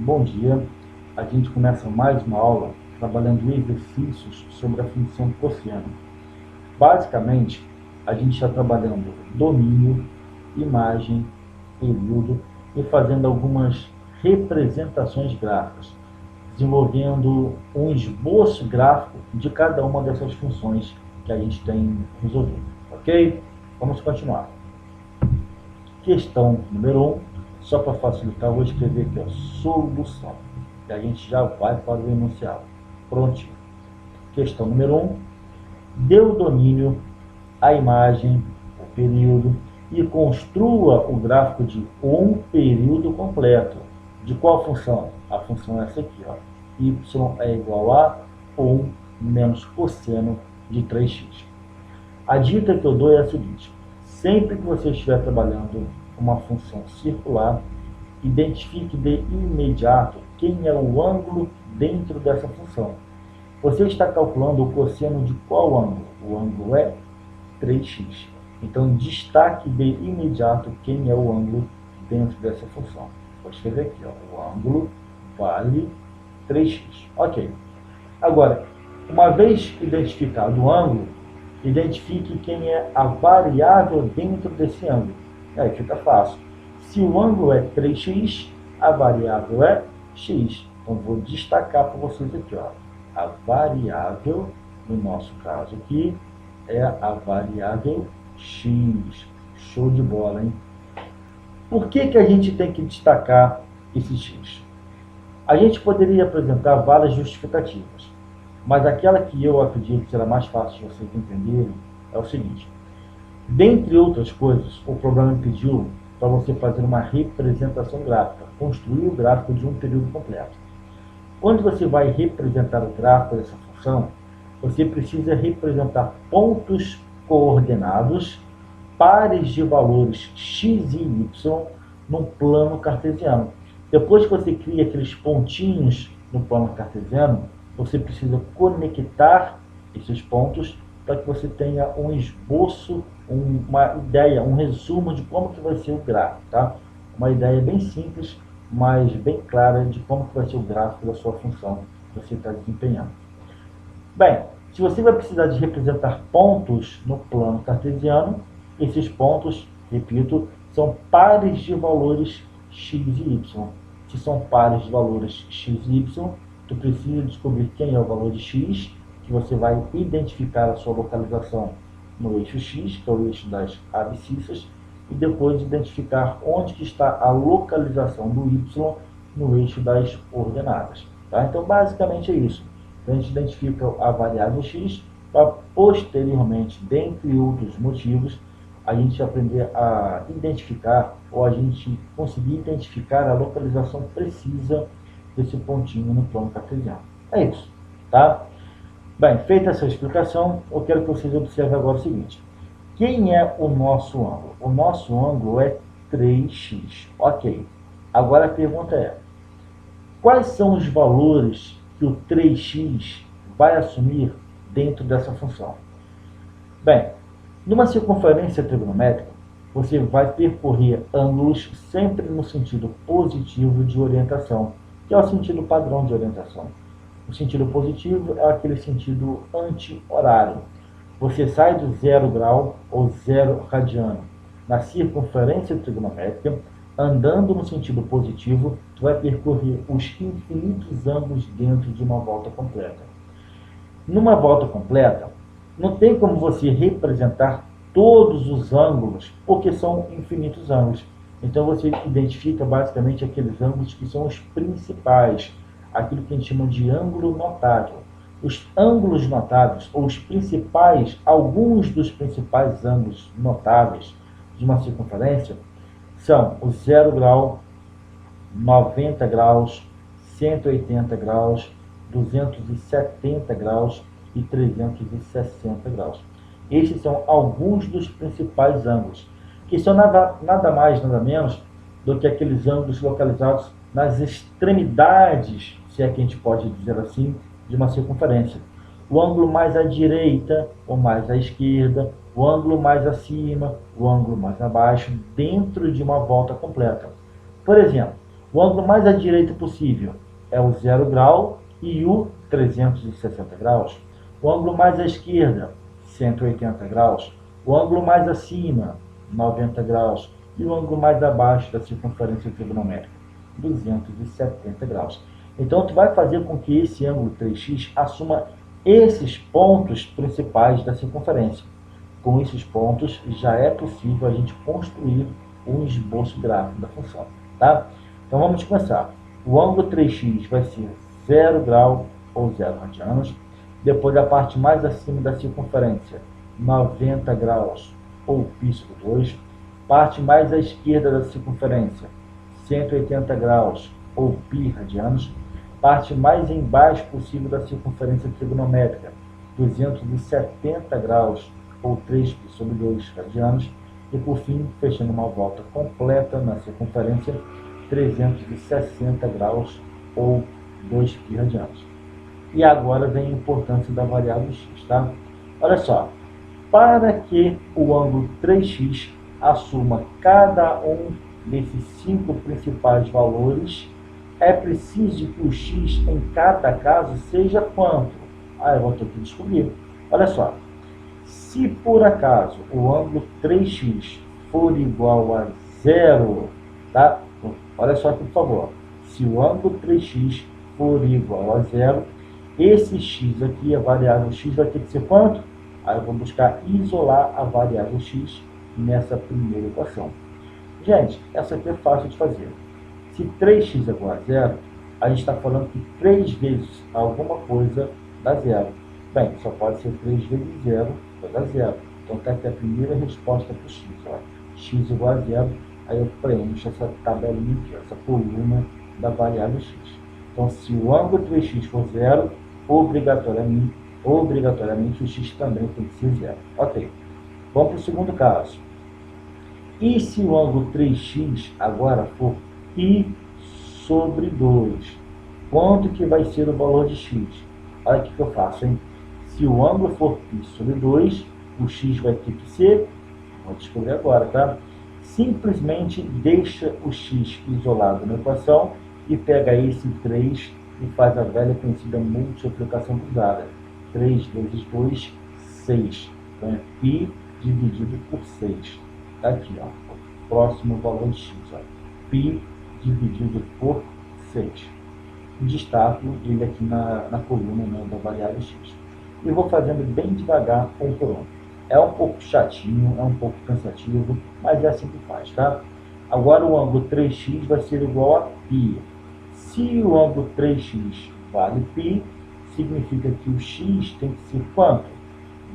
Bom dia, a gente começa mais uma aula trabalhando exercícios sobre a função cosseno. Basicamente, a gente está trabalhando domínio, imagem, período e fazendo algumas representações gráficas, desenvolvendo um esboço gráfico de cada uma dessas funções que a gente tem resolvido, ok? Vamos continuar. Questão número 1, só para facilitar, eu vou escrever aqui, solução. E a gente já vai para o enunciado. Prontinho. Questão número 1, dê o domínio, a imagem, o período, e construa o gráfico de um período completo. De qual função? A função é essa aqui, ó. Y é igual a 1 menos cosseno de 3x. A dica que eu dou é a seguinte: sempre que você estiver trabalhando uma função circular, identifique de imediato quem é o ângulo dentro dessa função. Você está calculando o cosseno de qual ângulo? O ângulo é 3x. Então, destaque de imediato quem é o ângulo dentro dessa função. Vou escrever aqui, ó, o ângulo vale 3x. Ok. Agora, uma vez identificado o ângulo, identifique quem é a variável dentro desse ângulo. Aí fica fácil. Se o ângulo é 3x, a variável é x. Então, vou destacar para vocês aqui, ó. A variável, no nosso caso aqui, é a variável x. Show de bola, hein? Por que a gente tem que destacar esse x? A gente poderia apresentar várias justificativas, mas aquela que eu acredito que será mais fácil de vocês entenderem é o seguinte: dentre outras coisas, o programa pediu para você fazer uma representação gráfica, construir o gráfico de um período completo. Quando você vai representar o gráfico dessa função, você precisa representar pontos coordenados, pares de valores x e y, no plano cartesiano. Depois que você cria aqueles pontinhos no plano cartesiano, você precisa conectar esses pontos para que você tenha um esboço, uma ideia, um resumo de como que vai ser o gráfico, tá? Uma ideia bem simples, mas bem clara de como que vai ser o gráfico da sua função que você está desempenhando. Bem, se você vai precisar de representar pontos no plano cartesiano, esses pontos, repito, são pares de valores x e y. Se são pares de valores x e y, tu precisa descobrir quem é o valor de x, que você vai identificar a sua localização no eixo x, que é o eixo das abscissas, e depois identificar onde que está a localização do y no eixo das ordenadas. Tá? Então, basicamente é isso. Então, a gente identifica a variável x para, posteriormente, dentre outros motivos, a gente aprender a identificar, ou a gente conseguir identificar a localização precisa desse pontinho no plano cartesiano. É isso, tá? Bem, feita essa explicação, eu quero que vocês observem agora o seguinte: quem é o nosso ângulo? O nosso ângulo é 3x. Ok. Agora a pergunta é: quais são os valores que o 3x vai assumir dentro dessa função? Bem, numa circunferência trigonométrica, você vai percorrer ângulos sempre no sentido positivo de orientação, que é o sentido padrão de orientação. O sentido positivo é aquele sentido anti-horário. Você sai do 0 grau ou 0 radiano na circunferência trigonométrica, andando no sentido positivo, tu vai percorrer os infinitos ângulos dentro de uma volta completa. Numa volta completa, não tem como você representar todos os ângulos, porque são infinitos ângulos. Então você identifica basicamente aqueles ângulos que são os principais, aquilo que a gente chama de ângulo notável. Os ângulos notáveis, ou os principais, alguns dos principais ângulos notáveis de uma circunferência, são o 0 grau, 90 graus, 180 graus, 270 graus e 360 graus. Estes são alguns dos principais ângulos, que são nada mais, nada menos do que aqueles ângulos localizados nas extremidades, se é que a gente pode dizer assim, de uma circunferência. O ângulo mais à direita ou mais à esquerda, o ângulo mais acima, o ângulo mais abaixo, dentro de uma volta completa. Por exemplo, O ângulo mais à direita possível é o 0 grau e o 360 graus. O ângulo mais à esquerda, 180 graus. O ângulo mais acima, 90 graus. E o ângulo mais abaixo da circunferência trigonométrica, 270 graus. Então, tu vai fazer com que esse ângulo 3x assuma esses pontos principais da circunferência. Com esses pontos, já é possível a gente construir um esboço gráfico da função. Tá? Então, vamos começar. O ângulo 3x vai ser 0 grau ou 0 radianos. Depois, a parte mais acima da circunferência, 90 graus ou π sobre 2. Parte mais à esquerda da circunferência, 180 graus ou π radianos. Parte mais embaixo possível da circunferência trigonométrica, 270 graus ou 3π sobre 2 radianos. E por fim, fechando uma volta completa na circunferência, 360 graus ou 2π radianos. E agora vem a importância da variável x, tá? Olha só, para que o ângulo 3x assuma cada um desses 5 principais valores, é preciso que o x em cada caso seja quanto? Eu vou ter que descobrir. Olha só, se por acaso o ângulo 3x for igual a 0, tá? Olha só aqui, por favor. Se o ângulo 3x for igual a 0, esse x aqui, a variável x, vai ter que ser quanto? Aí eu vou buscar isolar a variável x nessa primeira equação. Gente, essa aqui é fácil de fazer. Se 3x é igual a 0, a gente está falando que 3 vezes alguma coisa dá 0. Bem, só pode ser 3 vezes 0 vai dar 0. Então está aqui a primeira resposta para o x. Ó. X igual a 0, aí eu preencho essa tabelinha aqui, essa coluna da variável x. Então, se o ângulo 3x for 0, obrigatoriamente o x também tem que ser 0. Ok. Vamos para o segundo caso. E se o ângulo 3x agora for π sobre 2? Quanto que vai ser o valor de x? Olha o que eu faço, hein? Se o ângulo for π sobre 2, o x vai ter que ser, vou descobrir agora, tá? Simplesmente deixa o x isolado na equação e pega esse 3 e faz a velha conhecida multiplicação cruzada. 3 vezes 2, 6. Então é π dividido por 6. Tá aqui, ó, o próximo valor de x, ó, π dividido por 6. Destaco ele aqui na coluna, né, da variável x. E vou fazendo bem devagar, um por um. É um pouco chatinho, é um pouco cansativo, mas é assim que faz, tá? Agora o ângulo 3x vai ser igual a π. Se o ângulo 3x vale π, significa que o x tem que ser quanto?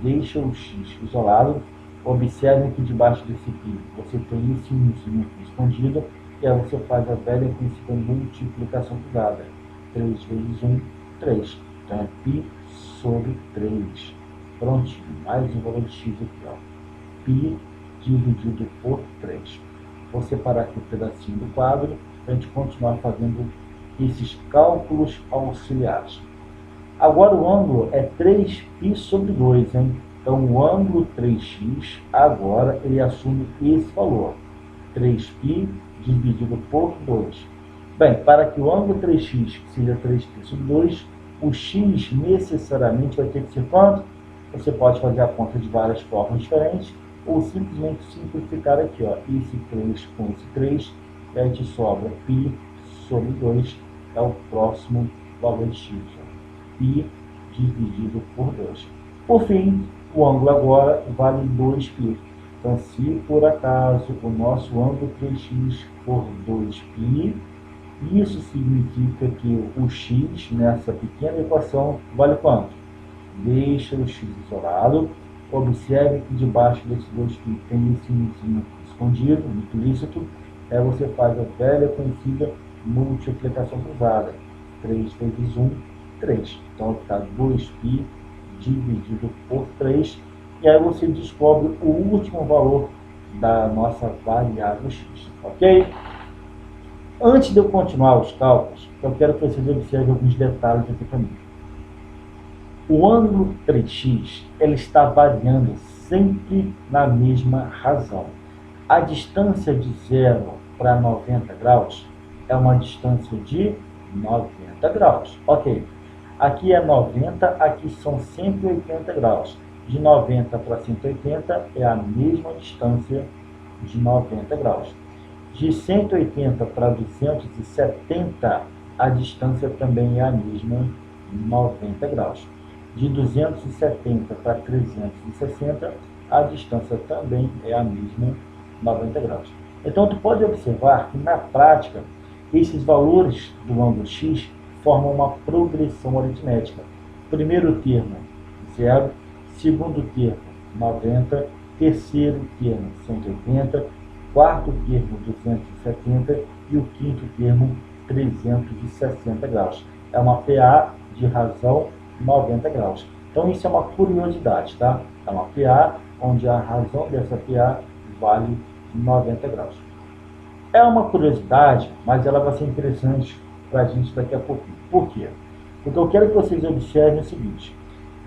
Deixa o x isolado. Observe que debaixo desse π você tem esse 1zinho escondido, e aí você faz a velha conhecida multiplicação cruzada. 3 vezes 1, 3. Então é π sobre 3. Prontinho. Mais um valor de x aqui, ó. π dividido por 3. Vou separar aqui um pedacinho do quadro para a gente continuar fazendo esses cálculos auxiliares. Agora o ângulo é 3π sobre 2, hein? Então o ângulo 3x agora ele assume esse valor. 3π dividido por 2. Bem, para que o ângulo 3x seja 3π sobre 2, o x necessariamente vai ter que ser quanto? Você pode fazer a conta de várias formas diferentes, ou simplesmente simplificar aqui, ó, esse 3 com esse 3, e aí te sobra π sobre 2, é o próximo valor de x, ó, π dividido por 2. Por fim, o ângulo agora vale 2π. Então, se por acaso o nosso ângulo 3x for 2π, isso significa que o x nessa pequena equação vale quanto? Deixa o x isolado. Observe que debaixo desse 2π tem esse sinzinho escondido, implícito. Aí você faz a velha conhecida multiplicação cruzada. 3 vezes 1, 3. Então está 2π dividido por 3. E aí você descobre o último valor da nossa variável x. Ok? Antes de eu continuar os cálculos, eu quero que vocês observem alguns detalhes aqui para mim. O ângulo 3x ele está variando sempre na mesma razão. A distância de 0 para 90 graus é uma distância de 90 graus. Ok. Aqui é 90, aqui são 180 graus. De 90 para 180 é a mesma distância de 90 graus. De 180 para 270, a distância também é a mesma, 90 graus. De 270 para 360, a distância também é a mesma, 90 graus. Então, tu pode observar que, na prática, esses valores do ângulo x formam uma progressão aritmética. Primeiro termo, 0. Segundo termo, 90. Terceiro termo, 180. Quarto termo, 270. E o quinto termo, 360 graus. É uma PA de razão 90 graus. Então, isso é uma curiosidade, tá? É uma PA onde a razão dessa PA vale 90 graus. É uma curiosidade, mas ela vai ser interessante para a gente daqui a pouquinho. Por quê? Porque eu quero que vocês observem o seguinte.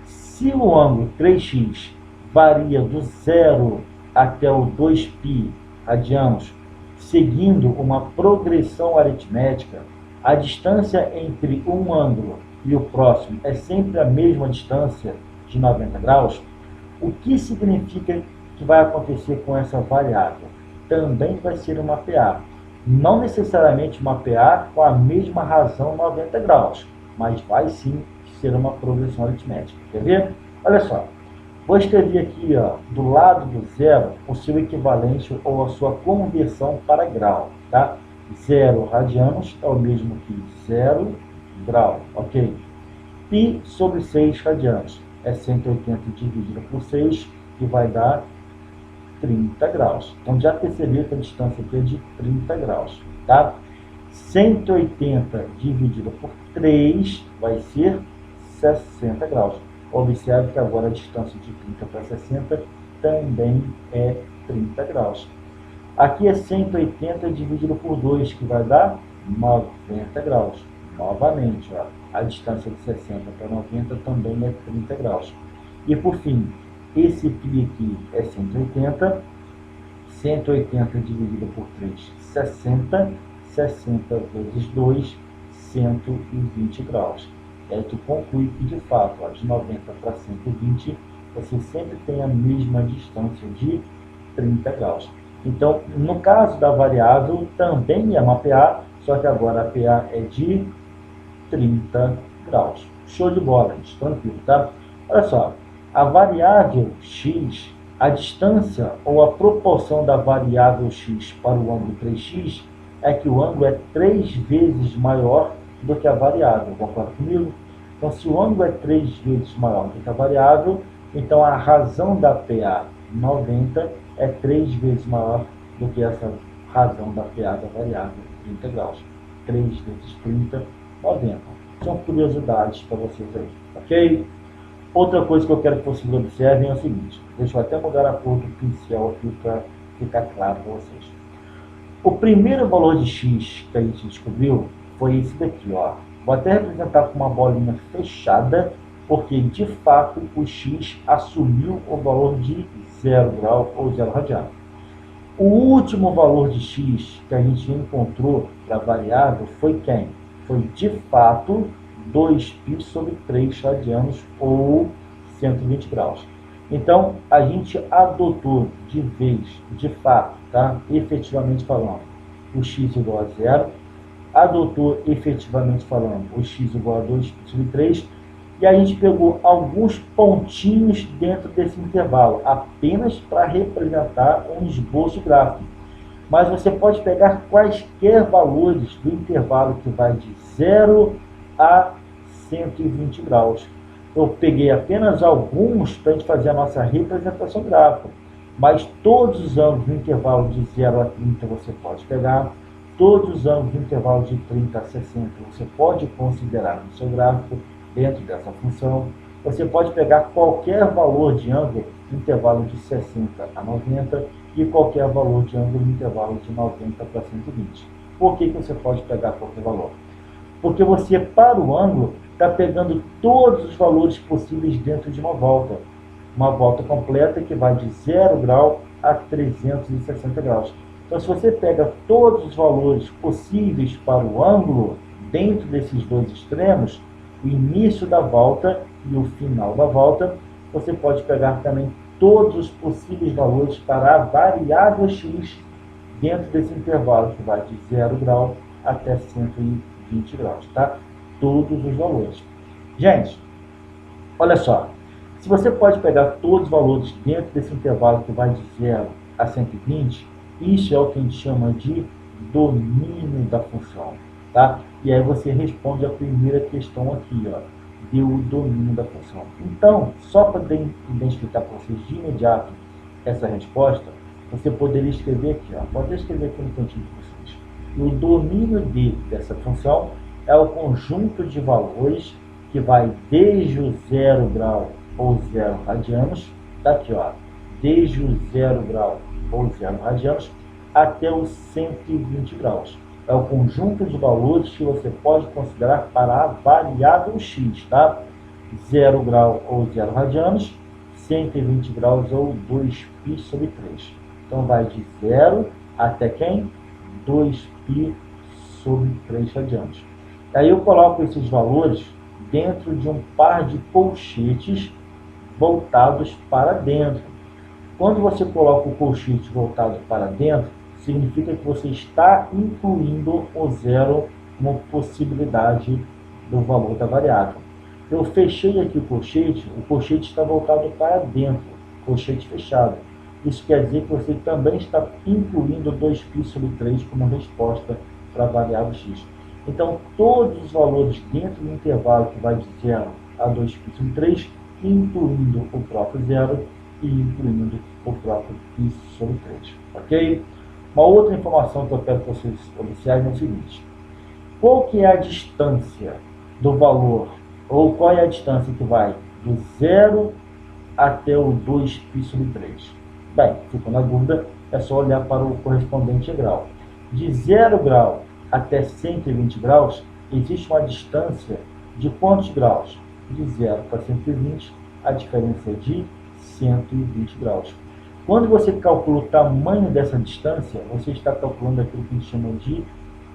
Se o ângulo 3x varia do 0 até o 2π radianos, seguindo uma progressão aritmética, a distância entre um ângulo e o próximo é sempre a mesma distância de 90 graus, o que significa que vai acontecer com essa variável? Também vai ser uma PA. Não necessariamente uma PA com a mesma razão 90 graus, mas vai sim ser uma progressão aritmética. Quer ver? Olha só. Vou escrever aqui, ó, do lado do zero, o seu equivalente ou a sua conversão para grau. Tá? 0 radianos é o mesmo que 0 grau. Ok? Π sobre 6 radianos é 180 dividido por 6, que vai dar 30 graus. Então, já percebeu que a distância aqui é de 30 graus, tá? 180 dividido por 3 vai ser 60 graus. Observe que agora a distância de 30 para 60 também é 30 graus. Aqui é 180 dividido por 2, que vai dar 90 graus. Novamente, ó, a distância de 60 para 90 também é 30 graus. E, por fim, esse π aqui é 180, 180 dividido por 3, 60, 60 vezes 2, 120 graus. E aí tu conclui que, de fato, ó, de 90 para 120, você sempre tem a mesma distância de 30 graus. Então, no caso da variável, também é uma PA, só que agora a PA é de 30 graus. Show de bola, gente, tranquilo, tá? Olha só. A variável x, a distância ou a proporção da variável x para o ângulo 3x é que o ângulo é 3 vezes maior do que a variável. Concorda comigo? Então, se o ângulo é 3 vezes maior do que a variável, então a razão da PA 90 é 3 vezes maior do que essa razão da PA da variável 30 graus. 3 vezes 30, 90. São curiosidades para vocês aí, ok? Outra coisa que eu quero que vocês observem é o seguinte. Deixa eu até mudar a cor do pincel aqui para ficar claro para vocês. O primeiro valor de x que a gente descobriu foi esse daqui, ó. Vou até representar com uma bolinha fechada, porque de fato o x assumiu o valor de 0 grau ou 0 radiano. O último valor de x que a gente encontrou para a variável foi quem? Foi de fato 2π sobre 3 radianos ou 120 graus. Então, a gente adotou de vez, de fato, tá? Efetivamente falando, o x igual a 0, adotou efetivamente falando o x igual a 2π sobre 3, e a gente pegou alguns pontinhos dentro desse intervalo, apenas para representar um esboço gráfico. Mas você pode pegar quaisquer valores do intervalo que vai de 0 a 120 graus. Eu peguei apenas alguns para a gente fazer a nossa representação gráfica, mas todos os ângulos no intervalo de 0 a 30 você pode pegar, todos os ângulos no intervalo de 30 a 60 você pode considerar no seu gráfico dentro dessa função. Você pode pegar qualquer valor de ângulo no intervalo de 60 a 90 e qualquer valor de ângulo no intervalo de 90 para 120. Por que você pode pegar qualquer valor? Porque você, para o ângulo, está pegando todos os valores possíveis dentro de uma volta completa que vai de 0 grau a 360 graus. Então, se você pega todos os valores possíveis para o ângulo dentro desses dois extremos, o início da volta e o final da volta, você pode pegar também todos os possíveis valores para a variável x dentro desse intervalo, que vai de 0 grau até 120 graus, tá? Todos os valores. Gente, olha só, se você pode pegar todos os valores dentro desse intervalo que vai de 0 a 120, isso é o que a gente chama de domínio da função, tá? E aí você responde a primeira questão aqui, ó, deu o domínio da função. Então, só para identificar para vocês de imediato essa resposta, você poderia escrever aqui, ó, pode escrever aqui no cantinho de vocês. O domínio dessa função é o conjunto de valores que vai desde o 0 grau ou 0 radianos, tá aqui, ó, desde o 0 grau ou 0 radianos até os 120 graus. É o conjunto de valores que você pode considerar para a variável x, tá? 0 grau ou 0 radianos, 120 graus ou 2π sobre 3. Então, vai de 0 até quem? 2π sobre 3 radianos. Aí eu coloco esses valores dentro de um par de colchetes voltados para dentro. Quando você coloca o colchete voltado para dentro, significa que você está incluindo o zero como possibilidade do valor da variável. Eu fechei aqui o colchete está voltado para dentro, colchete fechado. Isso quer dizer que você também está incluindo 2π sobre 3 como resposta para a variável x. Então, todos os valores dentro do intervalo que vai de 0 a 2π sobre 3, incluindo o próprio zero e incluindo o próprio π sobre 3. Ok? Uma outra informação que eu quero que vocês observem é o seguinte. Qual que é a distância do valor, ou qual é a distância que vai do 0 até o 2π sobre 3? Bem, ficou na dúvida, é só olhar para o correspondente grau. De 0 grau até 120 graus, existe uma distância de quantos graus? De 0 para 120, a diferença é de 120 graus. Quando você calcula o tamanho dessa distância, você está calculando aquilo que a gente chama de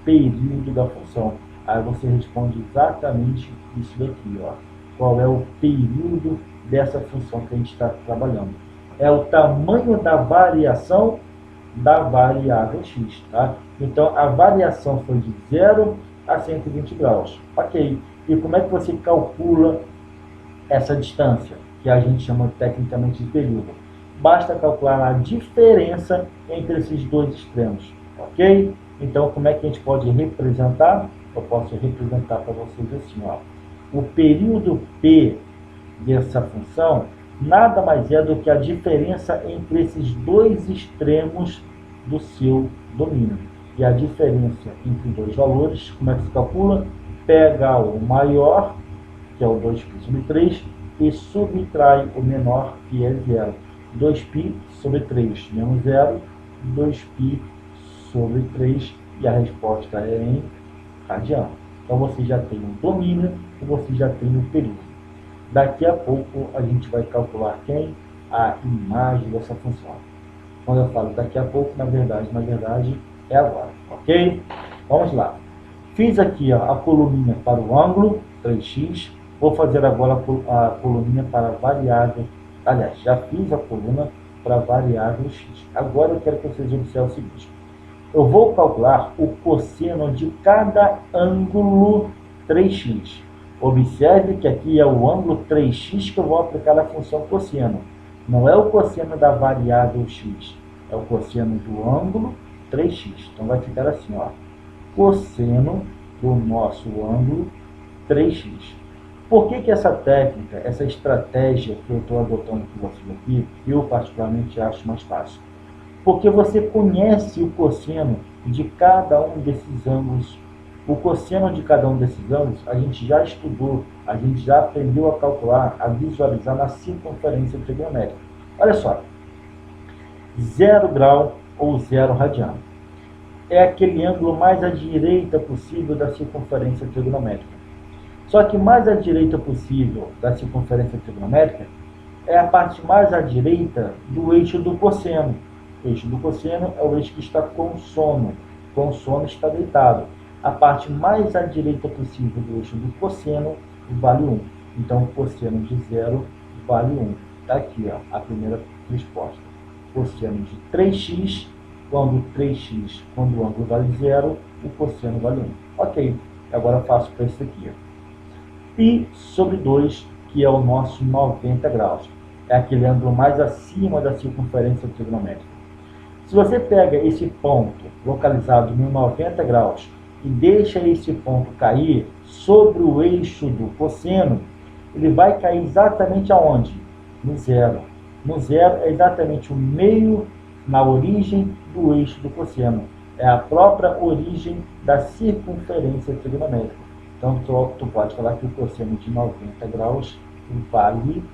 período da função. Aí você responde exatamente isso daqui, ó. Qual é o período dessa função que a gente está trabalhando? É o tamanho da variação da variável x, tá? Então, a variação foi de 0 a 120 graus. Ok. E como é que você calcula essa distância, que a gente chama tecnicamente de período? Basta calcular a diferença entre esses dois extremos, ok? Então, como é que a gente pode representar? Eu posso representar para vocês assim, ó. O período P dessa função nada mais é do que a diferença entre esses dois extremos do seu domínio. E a diferença entre dois valores, como é que se calcula? Pega o maior, que é o 2π sobre 3, e subtrai o menor, que é 0. 2π sobre 3 menos 0, 2π sobre 3, e a resposta é em radiano. Então você já tem o domínio e você já tem o período. Daqui a pouco a gente vai calcular quem? A imagem dessa função. Quando eu falo daqui a pouco, na verdade é agora, ok? Vamos lá. Fiz aqui ó, a coluninha para o ângulo, 3x. Vou fazer agora a coluninha para a variável. Aliás, já fiz a coluna para a variável x. Agora eu quero que vocês observem o seguinte. Eu vou calcular o cosseno de cada ângulo 3x. Observe que aqui é o ângulo 3x que eu vou aplicar a função cosseno. Não é o cosseno da variável x, é o cosseno do ângulo 3x. Então vai ficar assim, ó. Cosseno do nosso ângulo 3x. Por que essa técnica, essa estratégia que eu estou adotando com vocês aqui, eu particularmente acho mais fácil? Porque você conhece o cosseno de cada um desses ângulos. O cosseno de cada um desses ângulos a gente já estudou, a gente já aprendeu a calcular, a visualizar na circunferência trigonométrica. Olha só, 0 grau ou 0 radiano é aquele ângulo mais à direita possível da circunferência trigonométrica. Só que mais à direita possível da circunferência trigonométrica é a parte mais à direita do eixo do cosseno. O eixo do cosseno é o eixo que está com sono. Com sono está deitado. A parte mais à direita possível do eixo do cosseno vale 1. Então, o cosseno de 0 vale 1. Está aqui, ó, a primeira resposta. Cosseno de 3x, quando o ângulo vale 0, o cosseno vale 1. Ok, agora eu faço para isso aqui. Π sobre 2, que é o nosso 90 graus. É aquele ângulo mais acima da circunferência trigonométrica. Se você pega esse ponto localizado no 90 graus e deixa esse ponto cair sobre o eixo do cosseno, ele vai cair exatamente aonde? No zero. No zero é exatamente o meio na origem do eixo do cosseno. É a própria origem da circunferência trigonométrica. Então, tu pode falar que o cosseno de 90 graus vale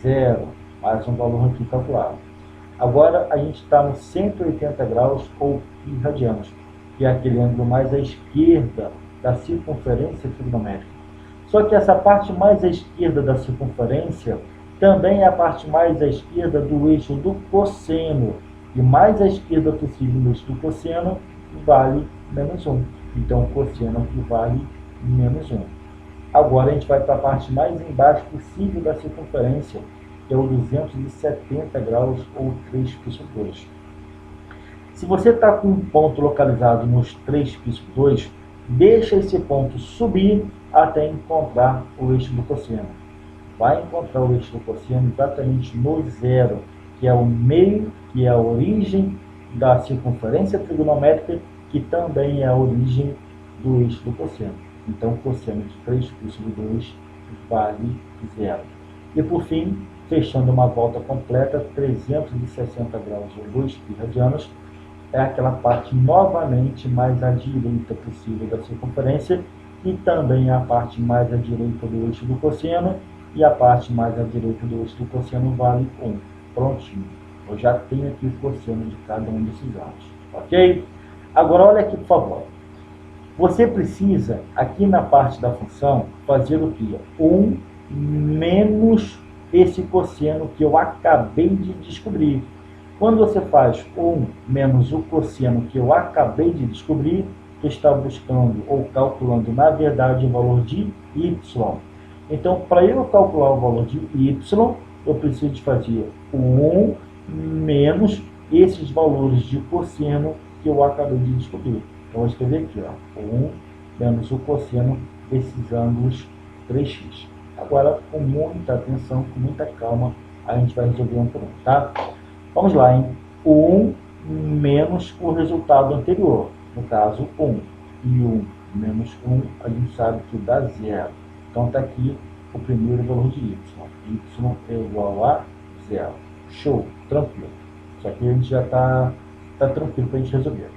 0. Mais um valor aqui calculado. Agora, a gente está no 180 graus ou pi radianos, que é aquele ângulo mais à esquerda da circunferência trigonométrica. Só que essa parte mais à esquerda da circunferência também é a parte mais à esquerda do eixo do cosseno. E mais à esquerda possível do eixo do cosseno vale menos 1. Então, o cosseno aqui vale menos 1. Agora, a gente vai para a parte mais embaixo possível da circunferência, que é o 270 graus ou 3π². Se você está com um ponto localizado nos 3π², deixa esse ponto subir até encontrar o eixo do cosseno. Vai encontrar o eixo do cosseno exatamente no zero, que é o meio, que é a origem da circunferência trigonométrica, que também é a origem do eixo do cosseno. Então, o cosseno de 3π² vale 0. E por fim, fechando uma volta completa, 360 graus ou 2π radianos, é aquela parte novamente mais à direita possível da circunferência, e também é a parte mais à direita do eixo do cosseno, e a parte mais à direita do eixo do cosseno vale 1. Prontinho. Eu já tenho aqui o cosseno de cada um desses ângulos. Ok? Agora, olha aqui, por favor. Você precisa, aqui na parte da função, fazer o quê? 1 menos esse cosseno que eu acabei de descobrir. Quando você faz 1 menos o cosseno que eu acabei de descobrir, você está buscando ou calculando, na verdade, o valor de y. Então, para eu calcular o valor de y, eu preciso de fazer 1 menos esses valores de cosseno que eu acabei de descobrir. Então, vou escrever aqui, ó, 1 menos o cosseno desses ângulos 3x. Agora, com muita atenção, com muita calma, a gente vai resolver um por um, tá? Vamos lá, hein? O 1 menos o resultado anterior, no caso, 1. E 1 menos 1, a gente sabe que dá 0. Então, está aqui o primeiro valor de y. Y é igual a 0. Show, tranquilo. Isso aqui a gente já está tranquilo para a gente resolver.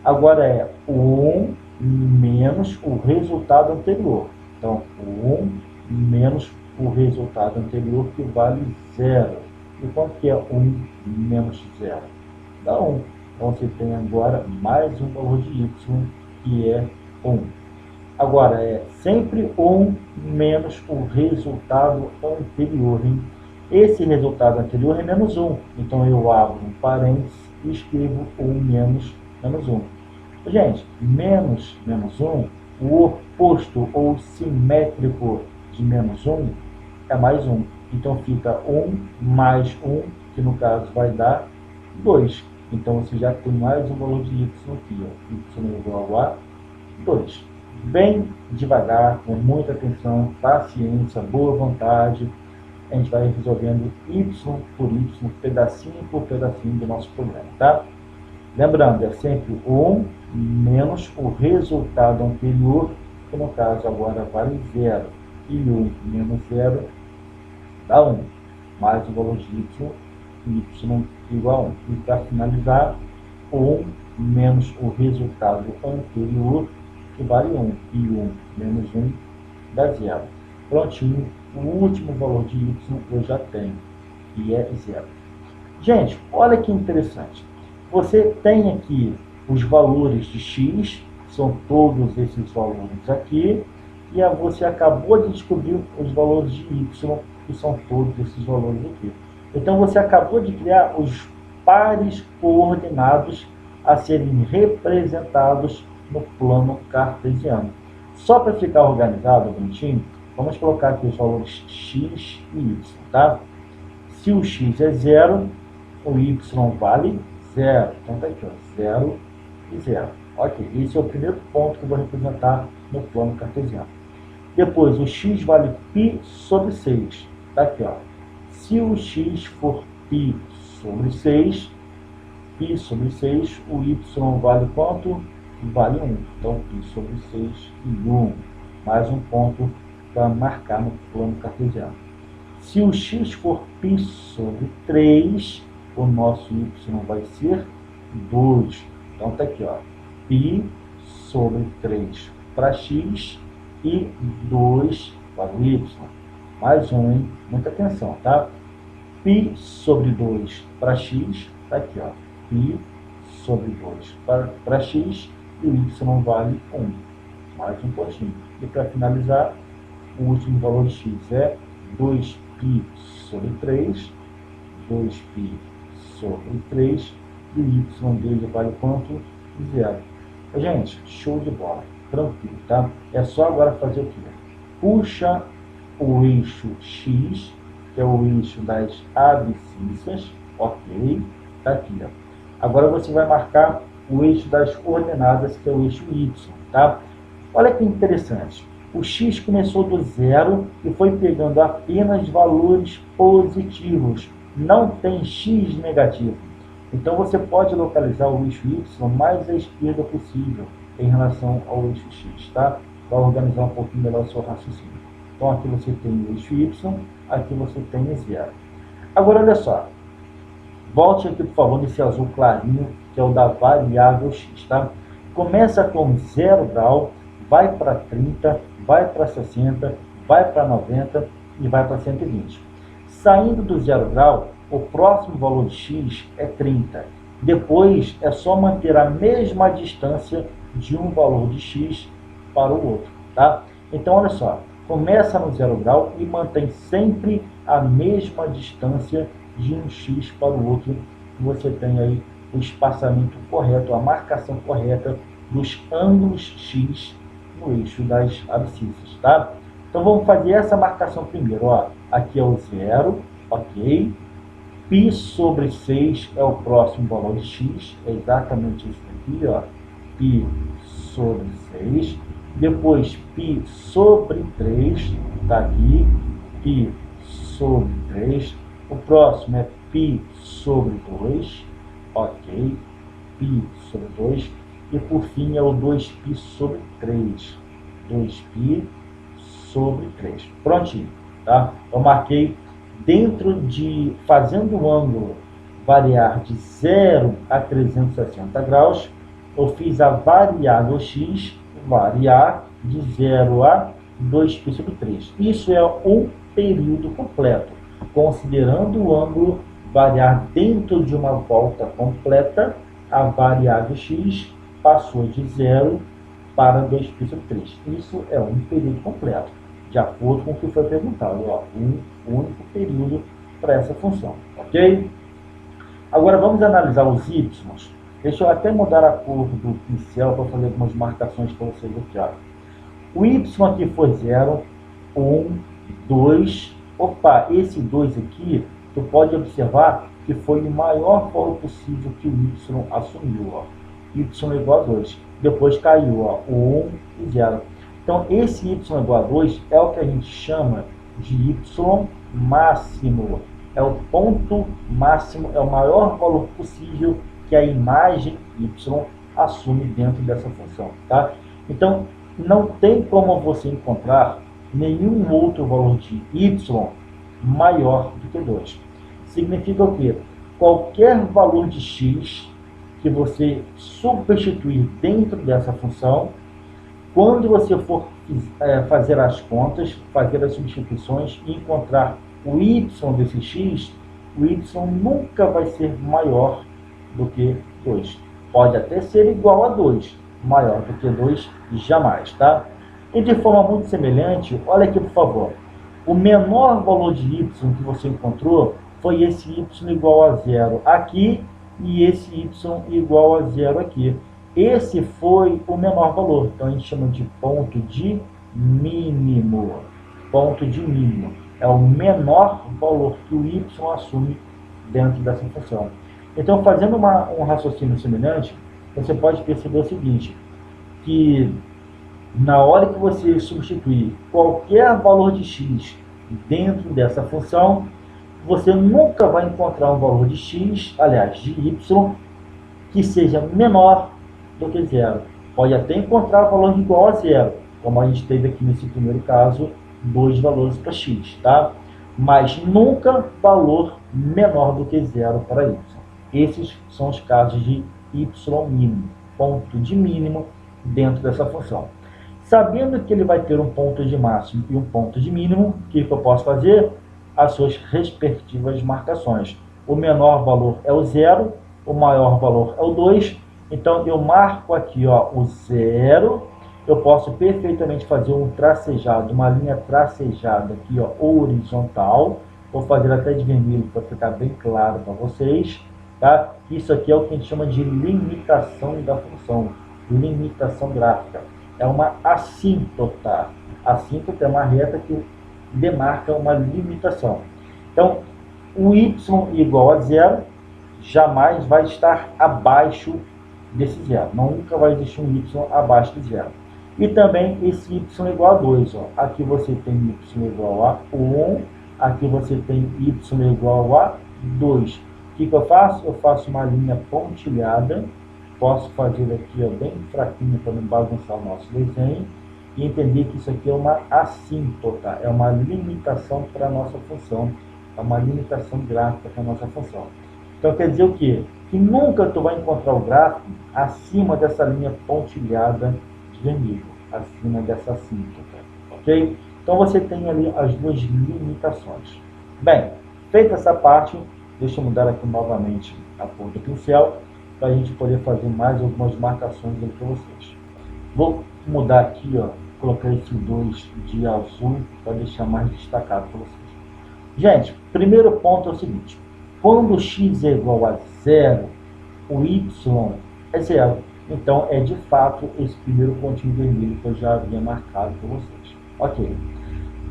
Agora é o 1 menos o resultado anterior. Então, o 1 menos o resultado anterior, que vale 0. E quanto que é 1 menos 0? Dá 1. Então, você tem agora mais um valor de y, que é 1. Agora, é sempre 1 menos o resultado anterior, hein? Esse resultado anterior é menos 1. Então, eu abro um parênteses e escrevo 1 menos 1. Gente, menos 1, o oposto ou simétrico de menos 1 é mais 1. Então, fica 1 mais 1, que no caso vai dar 2. Então, você já tem mais um valor de y aqui, ó. Y é igual a 2. Bem devagar, com muita atenção, paciência, boa vontade, a gente vai resolvendo y por y, pedacinho por pedacinho do nosso problema, tá? Lembrando, é sempre 1 menos o resultado anterior, que no caso agora vale 0. E 1 menos 0 dá 1. Mais o valor de y igual a 1. E para finalizar, 1 menos o resultado anterior, que vale 1. E 1 menos 1 dá 0. Prontinho, o último valor de y eu já tenho, que é 0. Gente, olha que interessante. Você tem aqui os valores de x, são todos esses valores aqui, e você acabou de descobrir os valores de y, que são todos esses valores aqui. Então, você acabou de criar os pares coordenados a serem representados no plano cartesiano. Só para ficar organizado, bonitinho, vamos colocar aqui os valores x e y, tá? Se o x é 0, o y vale 0. Então tá aqui, ó, 0 e 0. Ok, esse é o primeiro ponto que eu vou representar no plano cartesiano. Depois, o x vale π sobre 6. Tá aqui, ó. Se o x for π sobre 6, π sobre 6, o y vale quanto? Vale 1. Então, π sobre 6 e 1. Mais um ponto para marcar no plano cartesiano. Se o x for π sobre 3, o nosso y vai ser 2. Então, tá aqui, ó. π sobre 3 para x e 2 para o y. Mais um, hein? Muita atenção, tá? π sobre 2 para x, tá aqui, ó. π sobre 2 para x e o y vale 1. Mais um pontinho. E para finalizar, o último valor de x é 2π sobre 3, 2π sobre 3, e o y dele vale quanto? 0. Gente, show de bola. Tranquilo, tá? É só agora fazer o quê? Puxa o eixo x, que é o eixo das abscissas, ok? Tá aqui, ó. Agora você vai marcar o eixo das coordenadas, que é o eixo y, tá? Olha que interessante. O x começou do 0 e foi pegando apenas valores positivos. Não tem x negativo. Então você pode localizar o eixo y mais à esquerda possível em relação ao eixo x, tá? Para organizar um pouquinho melhor o seu raciocínio. Então aqui você tem o eixo y, aqui você tem o 0. Agora olha só. Volte aqui, por favor, nesse azul clarinho, que é o da variável x, tá? Começa com 0 grau, vai para 30, vai para 60, vai para 90 e vai para 120. Saindo do 0 grau, o próximo valor de x é 30. Depois é só manter a mesma distância de um valor de x para o outro, tá? Então, olha só, começa no 0 grau e mantém sempre a mesma distância de um x para o outro. Você tem aí o espaçamento correto, a marcação correta dos ângulos x no eixo das abscissas, tá? Então vamos fazer essa marcação primeiro, ó. Aqui é o 0, ok? π sobre 6 é o próximo valor de x, é exatamente isso aqui, ó. π sobre 6. Depois π sobre 3, tá aqui. π sobre 3. O próximo é π sobre 2, ok? π sobre 2. E por fim é o 2π sobre 3. 2π sobre 3. Prontinho, tá? Eu marquei dentro de, fazendo o ângulo variar de 0 a 360 graus, eu fiz a variável x variar de 0 a 2π sobre 3. Isso é um período completo, considerando o ângulo variar dentro de uma volta completa, a variável x passou de 0 para 2π sobre 3. Isso é um período completo, de acordo com o que foi perguntado. Ó, um único período para essa função, ok? Agora vamos analisar os y. Deixa eu até mudar a cor do pincel para fazer algumas marcações para vocês aqui. Ó. O y aqui foi 0, 1, 2. Opa, esse 2 aqui, tu pode observar que foi o maior valor possível que o y assumiu. Ó. Y igual a 2. Depois caiu, ó, 1 e 0. Então, esse y igual a 2 é o que a gente chama de y máximo. É o ponto máximo, é o maior valor possível que a imagem y assume dentro dessa função, tá? Então, não tem como você encontrar nenhum outro valor de y maior do que 2. Significa o quê? Qualquer valor de x que você substituir dentro dessa função, quando você for fazer as contas, fazer as substituições e encontrar o y desse x, o y nunca vai ser maior do que 2. Pode até ser igual a 2, maior do que 2 jamais, tá? E de forma muito semelhante, olha aqui por favor, o menor valor de y que você encontrou foi esse y igual a 0. Aqui e esse y igual a zero aqui. Esse foi o menor valor, então a gente chama de ponto de mínimo. Ponto de mínimo é o menor valor que o y assume dentro dessa função. Então, fazendo um raciocínio semelhante, você pode perceber o seguinte, que na hora que você substituir qualquer valor de x dentro dessa função, você nunca vai encontrar um valor de x, aliás, de y, que seja menor do que zero. Pode até encontrar o valor igual a zero, como a gente teve aqui nesse primeiro caso, dois valores para x, tá? Mas nunca valor menor do que zero para y. Esses são os casos de y mínimo, ponto de mínimo dentro dessa função. Sabendo que ele vai ter um ponto de máximo e um ponto de mínimo, o que eu posso fazer? As suas respectivas marcações. O menor valor é o zero, o maior valor é o 2. Então, eu marco aqui o zero. Eu posso perfeitamente fazer um tracejado, uma linha tracejada aqui, horizontal. Vou fazer até de vermelho para ficar bem claro para vocês. Tá? Isso aqui é o que a gente chama de limitação da função, limitação gráfica. É uma assíntota. Assíntota é uma reta que demarca uma limitação. Então, o y igual a zero jamais vai estar abaixo desse zero. Nunca vai existir um y abaixo de zero. E também esse y igual a 2. Aqui você tem y igual a 1, aqui você tem y igual a 2. O que eu faço? Eu faço uma linha pontilhada. Posso fazer aqui bem fraquinho para não bagunçar o nosso desenho. E entender que isso aqui é uma assíntota, é uma limitação para a nossa função, é uma limitação gráfica para a nossa função. Então quer dizer o quê? Que nunca tu vai encontrar o gráfico acima dessa linha pontilhada de vermelho, acima dessa assíntota, ok? Então você tem ali as duas limitações. Bem, feita essa parte, deixa eu mudar aqui novamente a cor do pincel, para a gente poder fazer mais algumas marcações aqui para vocês. Vou mudar aqui, colocar esse 2 de azul para deixar mais destacado para vocês. Gente, primeiro ponto é o seguinte, quando x é igual a zero, o y é zero. Então, é de fato esse primeiro pontinho vermelho que eu já havia marcado para vocês. Ok.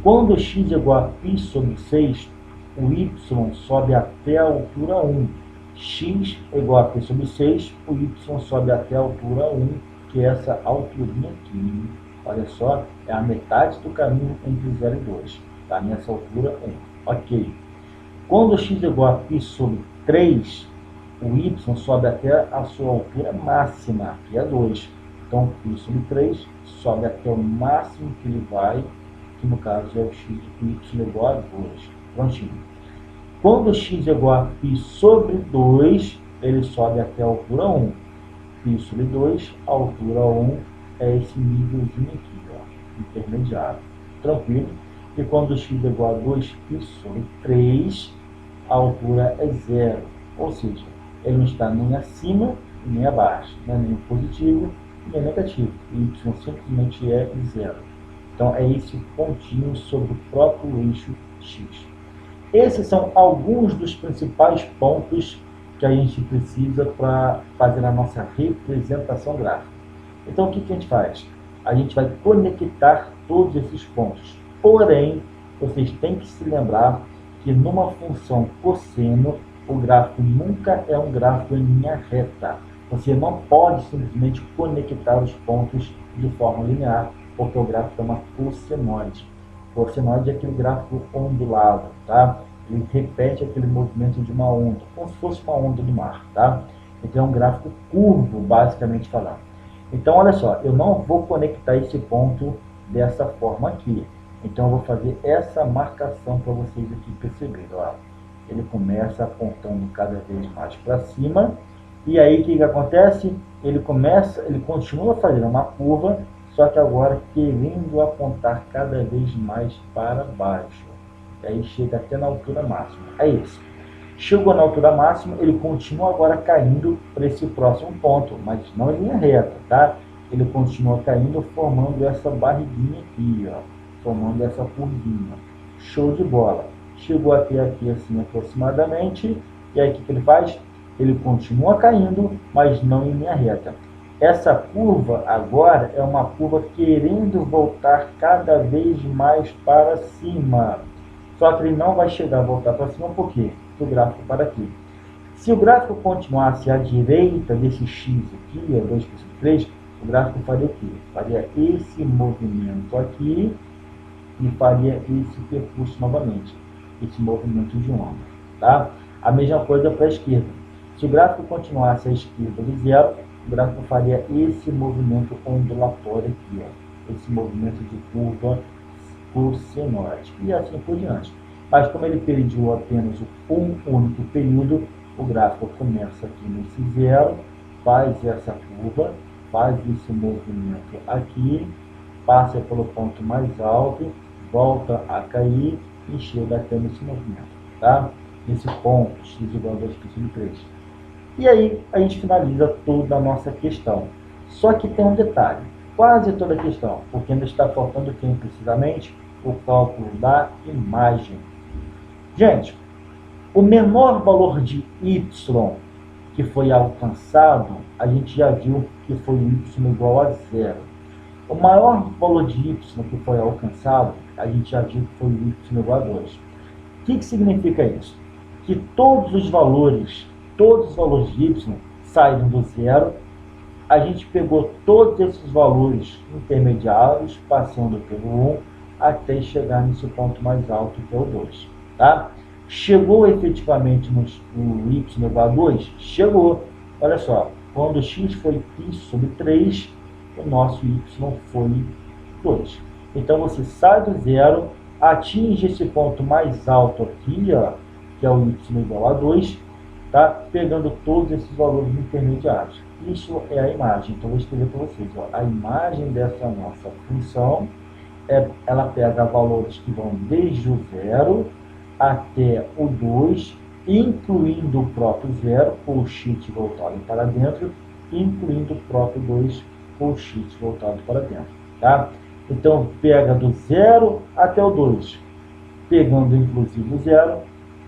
Quando x é igual a π sobre 6, o y sobe até a altura 1. X é igual a π sobre 6, o y sobe até a altura 1, que é essa alturinha aqui. Olha só, é a metade do caminho entre 0 e 2. Tá? Nessa altura 1. Ok. Quando x é igual a π sobre 3, o y sobe até a sua altura máxima, que é 2. Então, π sobre 3 sobe até o máximo que ele vai, que no caso é o x de y igual a 2. Prontinho. Quando x é igual a π sobre 2, ele sobe até a altura 1. π sobre 2, a altura 1 é esse nívelzinho aqui, intermediário. Tranquilo? E quando x é igual a 2π sobre 3, a altura é 0. Ou seja, ele não está nem acima nem abaixo, nem positivo nem negativo. Y simplesmente é 0. Então, é esse pontinho sobre o próprio eixo x. Esses são alguns dos principais pontos que a gente precisa para fazer a nossa representação gráfica. Então, o que a gente faz? A gente vai conectar todos esses pontos. Porém, vocês têm que se lembrar que numa função cosseno, o gráfico nunca é um gráfico em linha reta. Você não pode simplesmente conectar os pontos de forma linear, porque o gráfico é uma cossenoide. Cossenoide é aquele gráfico ondulado, tá? Ele repete aquele movimento de uma onda, como se fosse uma onda do mar, tá? Então é um gráfico curvo, basicamente falando. Então, olha só, eu não vou conectar esse ponto dessa forma aqui. Então, eu vou fazer essa marcação para vocês aqui perceberem. Ó. Ele começa apontando cada vez mais para cima. E aí, o que acontece? Ele continua fazendo uma curva, só que agora querendo apontar cada vez mais para baixo. E aí chega até na altura máxima. É isso. Chegou na altura máxima, ele continua agora caindo para esse próximo ponto, mas não em linha reta, tá? Ele continua caindo, formando essa barriguinha aqui, ó, formando essa curvinha. Show de bola. Chegou até aqui assim aproximadamente, e aí o que ele faz? ele continua caindo, mas não em linha reta. Essa curva agora é uma curva querendo voltar cada vez mais para cima. Só que ele não vai chegar a voltar para cima, por quê? Porque o gráfico para aqui. Se o gráfico continuasse à direita desse X aqui, 2,3, o gráfico faria o quê? Faria esse movimento aqui e faria esse percurso novamente, esse movimento de onda. Tá? A mesma coisa para a esquerda. Se o gráfico continuasse à esquerda do zero, o gráfico faria esse movimento ondulatório aqui, ó, esse movimento de curva cossenoide, e assim por diante. Mas como ele pediu apenas um único período, o gráfico começa aqui nesse zero, faz essa curva, faz esse movimento aqui, passa pelo ponto mais alto, volta a cair e chega até nesse movimento, tá? Nesse ponto, x igual a 2π/3. E aí a gente finaliza toda a nossa questão. Só que tem um detalhe, quase toda a questão, porque ainda está faltando aqui precisamente o cálculo da imagem. Gente, o menor valor de y que foi alcançado, a gente já viu que foi y igual a zero. O maior valor de y que foi alcançado, a gente já viu que foi y igual a 2. O que significa isso? Que todos os valores de y saíram do zero. A gente pegou todos esses valores intermediários, passando pelo 1, até chegar nesse ponto mais alto, que é o 2. Tá? Chegou efetivamente no y igual a 2? Chegou. Olha só, quando x foi π/3, o nosso y foi 2. Então você sai do zero, atinge esse ponto mais alto aqui, ó, que é o y igual a 2, tá? Pegando todos esses valores intermediários. Isso é a imagem. Então, eu vou escrever para vocês. Ó, a imagem dessa nossa função, ela pega valores que vão desde o zero até o 2, incluindo o próprio zero, com o x voltado para dentro, incluindo o próprio 2, com o x voltado para dentro. Tá? Então, pega do zero até o 2, pegando inclusive o zero,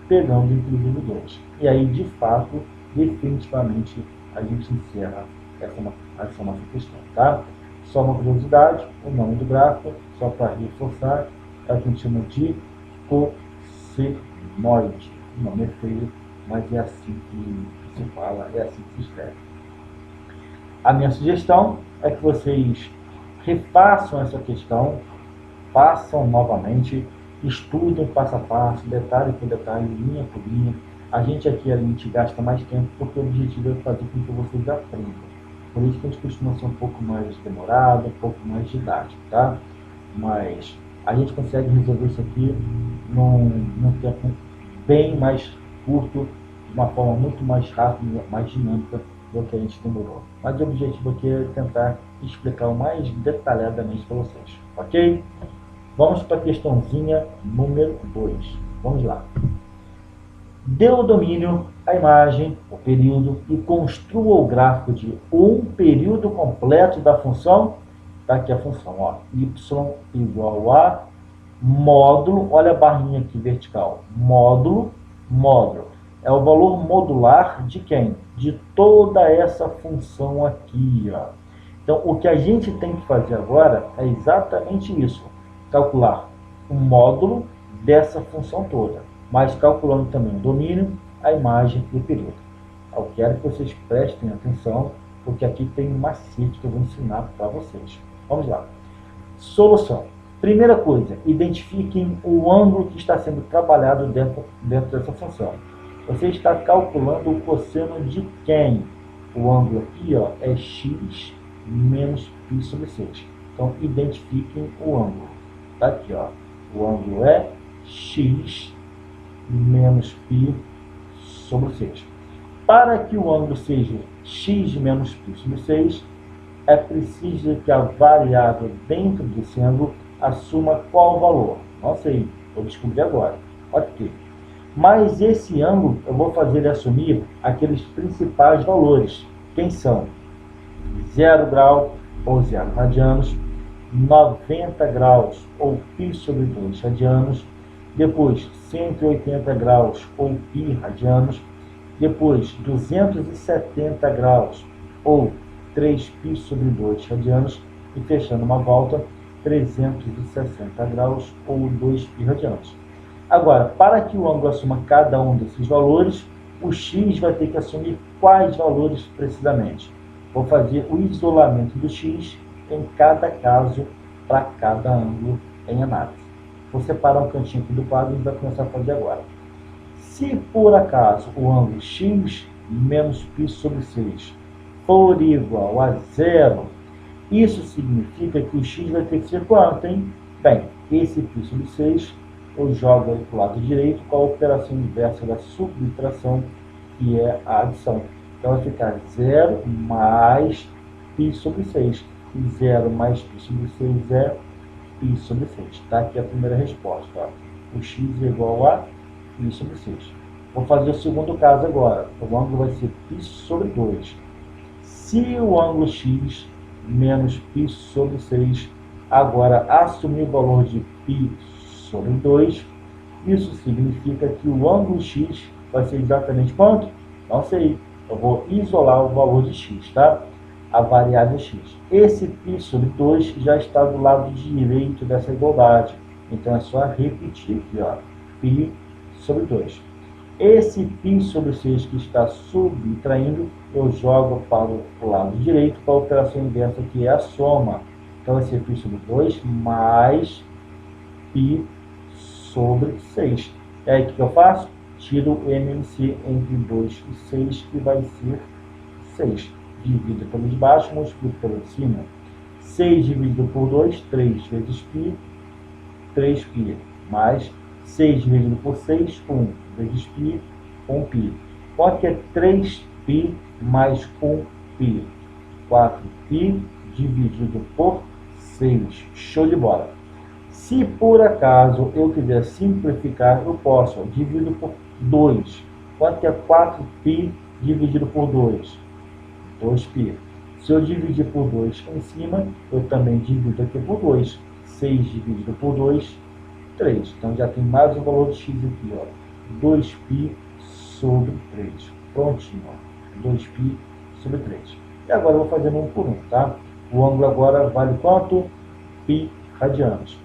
pegando inclusive o 2. E aí, de fato, definitivamente, a gente encerra essa nossa questão. Tá? Só uma curiosidade, o nome do gráfico, só para reforçar, é o que a gente chama de cossenoide. O nome é feio, mas é assim que se fala, é assim que se escreve. A minha sugestão é que vocês refaçam essa questão, façam novamente, estudem passo a passo, detalhe por detalhe, linha por linha. A gente gasta mais tempo porque o objetivo é fazer com que vocês aprendam. Por isso que a gente costuma ser um pouco mais demorado, um pouco mais didático, tá? Mas a gente consegue resolver isso aqui num tempo bem mais curto, de uma forma muito mais rápida, mais dinâmica do que a gente demorou. Mas o objetivo aqui é tentar explicar o mais detalhadamente para vocês, ok? Vamos para a questãozinha número 2. Vamos lá. Dê o domínio, a imagem, o período e construa o gráfico de um período completo da função. Está aqui a função, ó, y igual a módulo, olha a barrinha aqui vertical, módulo. É o valor modular de quem? De toda essa função aqui, ó. Então, o que a gente tem que fazer agora é exatamente isso, calcular o módulo dessa função toda, mas calculando também o domínio, a imagem e o período. Eu quero que vocês prestem atenção, porque aqui tem um macete que eu vou ensinar para vocês. Vamos lá. Solução. Primeira coisa, identifiquem o ângulo que está sendo trabalhado dentro dessa função. Você está calculando o cosseno de quem? O ângulo aqui, ó, é x menos π/6. Então, identifiquem o ângulo. Tá aqui, ó. O ângulo é x menos π/6. Para que o ângulo seja x menos π/6, é preciso que a variável dentro desse ângulo assuma qual valor? Não sei, vou descobrir agora. Ok. Mas esse ângulo eu vou fazer ele assumir aqueles principais valores. Quem são? 0 grau ou 0 radianos, 90 graus ou π/2 radianos, depois 180 graus ou π radianos Depois, 270 graus, ou 3π sobre 2 radianos. E fechando uma volta, 360 graus, ou 2π radianos. Agora, para que o ângulo assuma cada um desses valores, o x vai ter que assumir quais valores precisamente. Vou fazer o isolamento do x em cada caso, para cada ângulo em análise. Vou separar um cantinho aqui do quadro e a gente vai começar a fazer agora. Se por acaso o ângulo x menos π sobre 6 for igual a zero, isso significa que o x vai ter que ser quanto, hein? Bem, esse π sobre 6 eu jogo para o lado direito com a operação inversa da subtração, que é a adição. Então vai ficar 0 mais π sobre 6. E 0 mais π sobre 6 é π sobre 6. Está aqui a primeira resposta. Ó. O x é igual a π sobre 6. Vou fazer o segundo caso agora. O ângulo vai ser π sobre 2. Se o ângulo x menos π sobre 6 agora assumir o valor de π sobre 2, isso significa que o ângulo x vai ser exatamente quanto? Não sei. Eu vou isolar o valor de x, tá? A variável x. Esse π sobre 2 já está do lado direito dessa igualdade. Então é só repetir aqui, ó. π sobre 2. Esse π sobre 6 que está subtraindo, eu jogo para o lado direito com a operação inversa, que é a soma. Então vai ser π sobre 2 mais π sobre 6. E aí o que eu faço? Tiro o MMC entre 2 e 6, que vai ser 6. Divido pelo de baixo, multiplico pelo de cima. 6 dividido por 2, 3 vezes π, 3π. Mais 6 dividido por 6, 1 vezes π, 1π. Quanto que é 3π mais 1π? 4π dividido por 6. Show de bola! Se por acaso eu quiser simplificar, eu posso. Ó, divido por 2. Quanto que é 4π dividido por 2? 2π. Se eu dividir por 2 em cima, eu também divido aqui por 2. 6 dividido por 2, 3. Então já tem mais um valor de x aqui, ó. 2π sobre 3. Prontinho, ó. 2π sobre 3. E agora eu vou fazendo um por um, tá? O ângulo agora vale quanto? π radianos.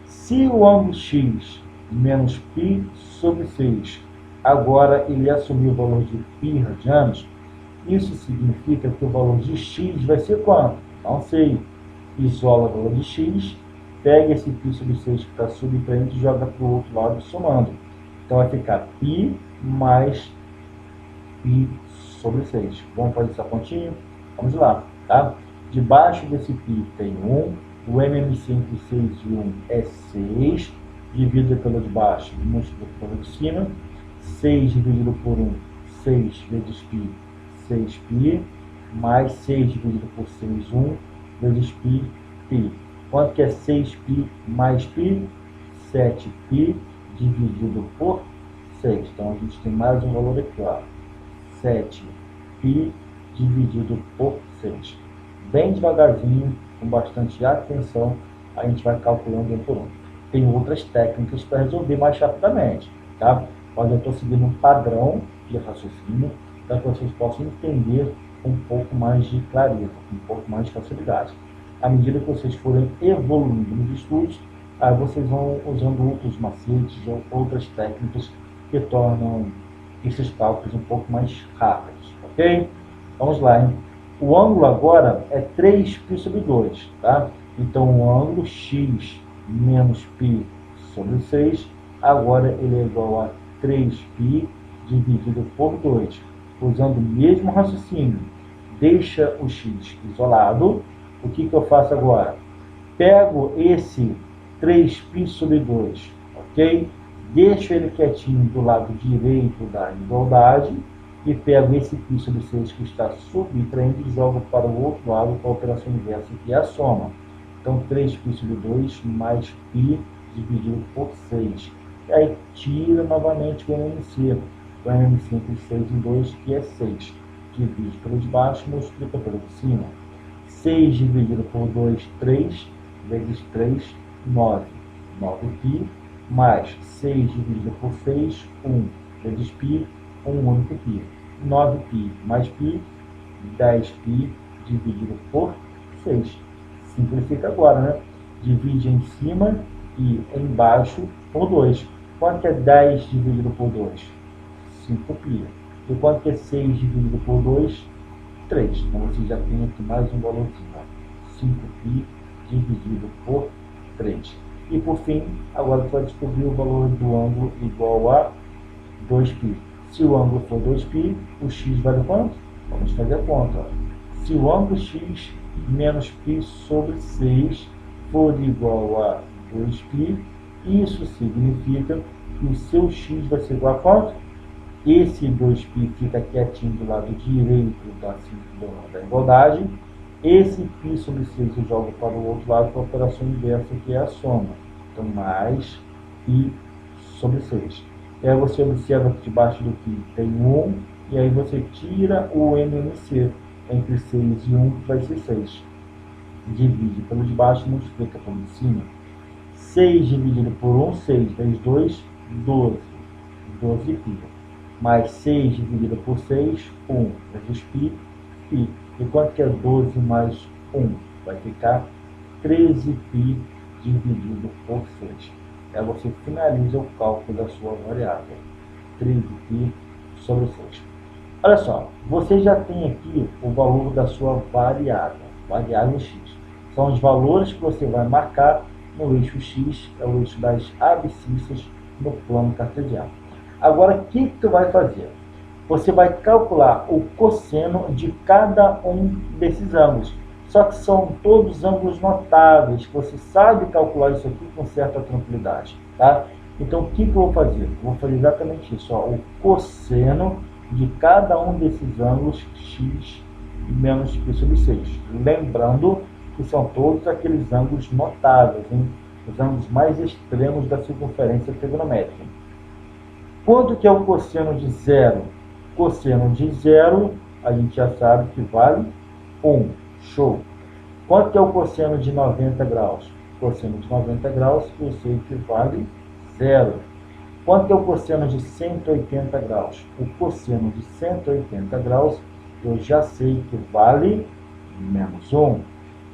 Se o ângulo x menos π sobre 6, agora ele assumiu o valor de π radianos, isso significa que o valor de x vai ser quanto? Não sei. Isola o valor de x, pega esse π sobre 6 que está subtraindo e joga para o outro lado somando. Então vai ficar π mais π sobre 6. Vamos fazer essa continha? Vamos lá, tá? Debaixo desse π tem 1. O MMC entre 6 e 1 é 6. Dividido pelo de baixo, multiplica pelo de cima. 6 dividido por 1, 6 vezes π, 6π. Mais 6 dividido por 6, 1 vezes π, π. Quanto que é 6π mais π? 7π dividido por 6. Então a gente tem mais um valor aqui, ó. 7π dividido por 6. Bem devagarzinho, com bastante atenção, a gente vai calculando um por um. Tem outras técnicas para resolver mais rapidamente, tá? Mas eu estou seguindo um padrão de raciocínio para que vocês possam entender um pouco mais de clareza, um pouco mais de facilidade. À medida que vocês forem evoluindo nos estudos, aí vocês vão usando outros macetes ou outras técnicas que tornam esses cálculos um pouco mais rápidos, ok? Vamos lá, hein? O ângulo agora é 3π sobre 2, tá? Então, o ângulo x menos π sobre 6, agora ele é igual a 3π dividido por 2. Usando o mesmo raciocínio, deixa o x isolado. O que eu faço agora? Pego esse 3π sobre 2, ok? Deixo ele quietinho do lado direito da igualdade e pego esse π sobre 6 que está subtraindo e jogo para o outro lado com a operação inversa, que é a soma. Então, 3π sobre 2 mais π dividido por 6. E aí, tira novamente o MMC. O MMC entre 6 e 2, que é 6. Divide pelo de baixo, multiplica pelo de cima. 6 dividido por 2, 3. Vezes 3, 9. 9π. Mais 6 dividido por 6, 1. Vezes π, 1 único π. 9π mais π, 10π dividido por 6. Simplifica agora, né? Divide em cima e embaixo por 2. Quanto é 10 dividido por 2? 5π. E quanto é 6 dividido por 2? 3. Então você já tem aqui mais um valorzinho. 5π dividido por 3. E por fim, agora você vai descobrir o valor do ângulo igual a 2π. Se o ângulo for 2π, o x vale quanto? Vamos fazer a conta. Se o ângulo x menos π sobre 6 for igual a 2π, isso significa que o seu x vai ser igual a quanto? Esse 2π fica quietinho do lado direito da igualdade. Esse π sobre 6 eu jogo para o outro lado para a operação inversa, que é a soma. Então, mais π sobre 6. E aí você observa que debaixo do π tem 1, e aí você tira o MMC. Entre 6 e 1 vai ser 6. Divide pelo de baixo e multiplica pelo de cima. 6 dividido por 1, 6 vezes 2, 12. 12π. Mais 6 dividido por 6, 1 vezes π, π. E quanto que é 12 mais 1? Vai ficar 13π dividido por 6. Aí você finaliza o cálculo da sua variável. 13π sobre 6. Olha só, você já tem aqui o valor da sua variável x. São os valores que você vai marcar no eixo x, é o eixo das abscissas no plano cartesiano. Agora, o que tu vai fazer? Você vai calcular o cosseno de cada um desses ângulos. Só que são todos ângulos notáveis. Você sabe calcular isso aqui com certa tranquilidade, tá? Então, o que eu vou fazer? Eu vou fazer exatamente isso, ó, o cosseno de cada um desses ângulos x menos π sobre 6. Lembrando que são todos aqueles ângulos notáveis, hein? Os ângulos mais extremos da circunferência trigonométrica. Quanto que é o cosseno de 0? Cosseno de 0, a gente já sabe que vale 1. Show! Quanto que é o cosseno de 90 graus? Cosseno de 90 graus, eu sei que vale 0. Quanto é o cosseno de 180 graus? O cosseno de 180 graus, eu já sei que vale menos 1.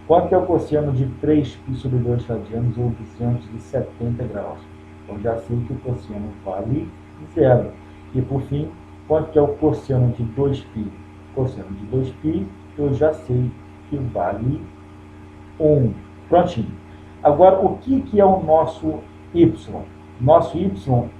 Quanto é o cosseno de 3π sobre 2 radianos, ou 270 graus? Eu já sei que o cosseno vale 0. E por fim, quanto é o cosseno de 2π? Cosseno de 2π, eu já sei que vale 1. Prontinho. Agora, o que é o nosso y? Nosso y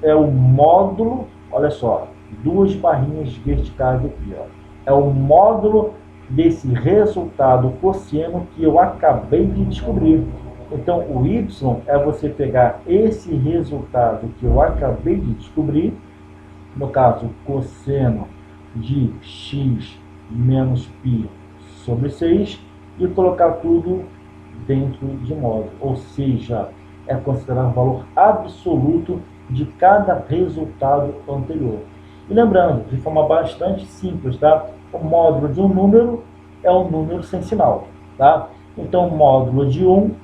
é o módulo, olha só, duas barrinhas verticais aqui, ó. É o módulo desse resultado cosseno que eu acabei de descobrir. Então, o y é você pegar esse resultado que eu acabei de descobrir, no caso, cosseno de x menos π sobre 6, e colocar tudo dentro de módulo, ou seja, é considerar o valor absoluto de cada resultado anterior. E lembrando, de forma bastante simples, tá? O módulo de um número é um número sem sinal, tá? Então, o módulo de 1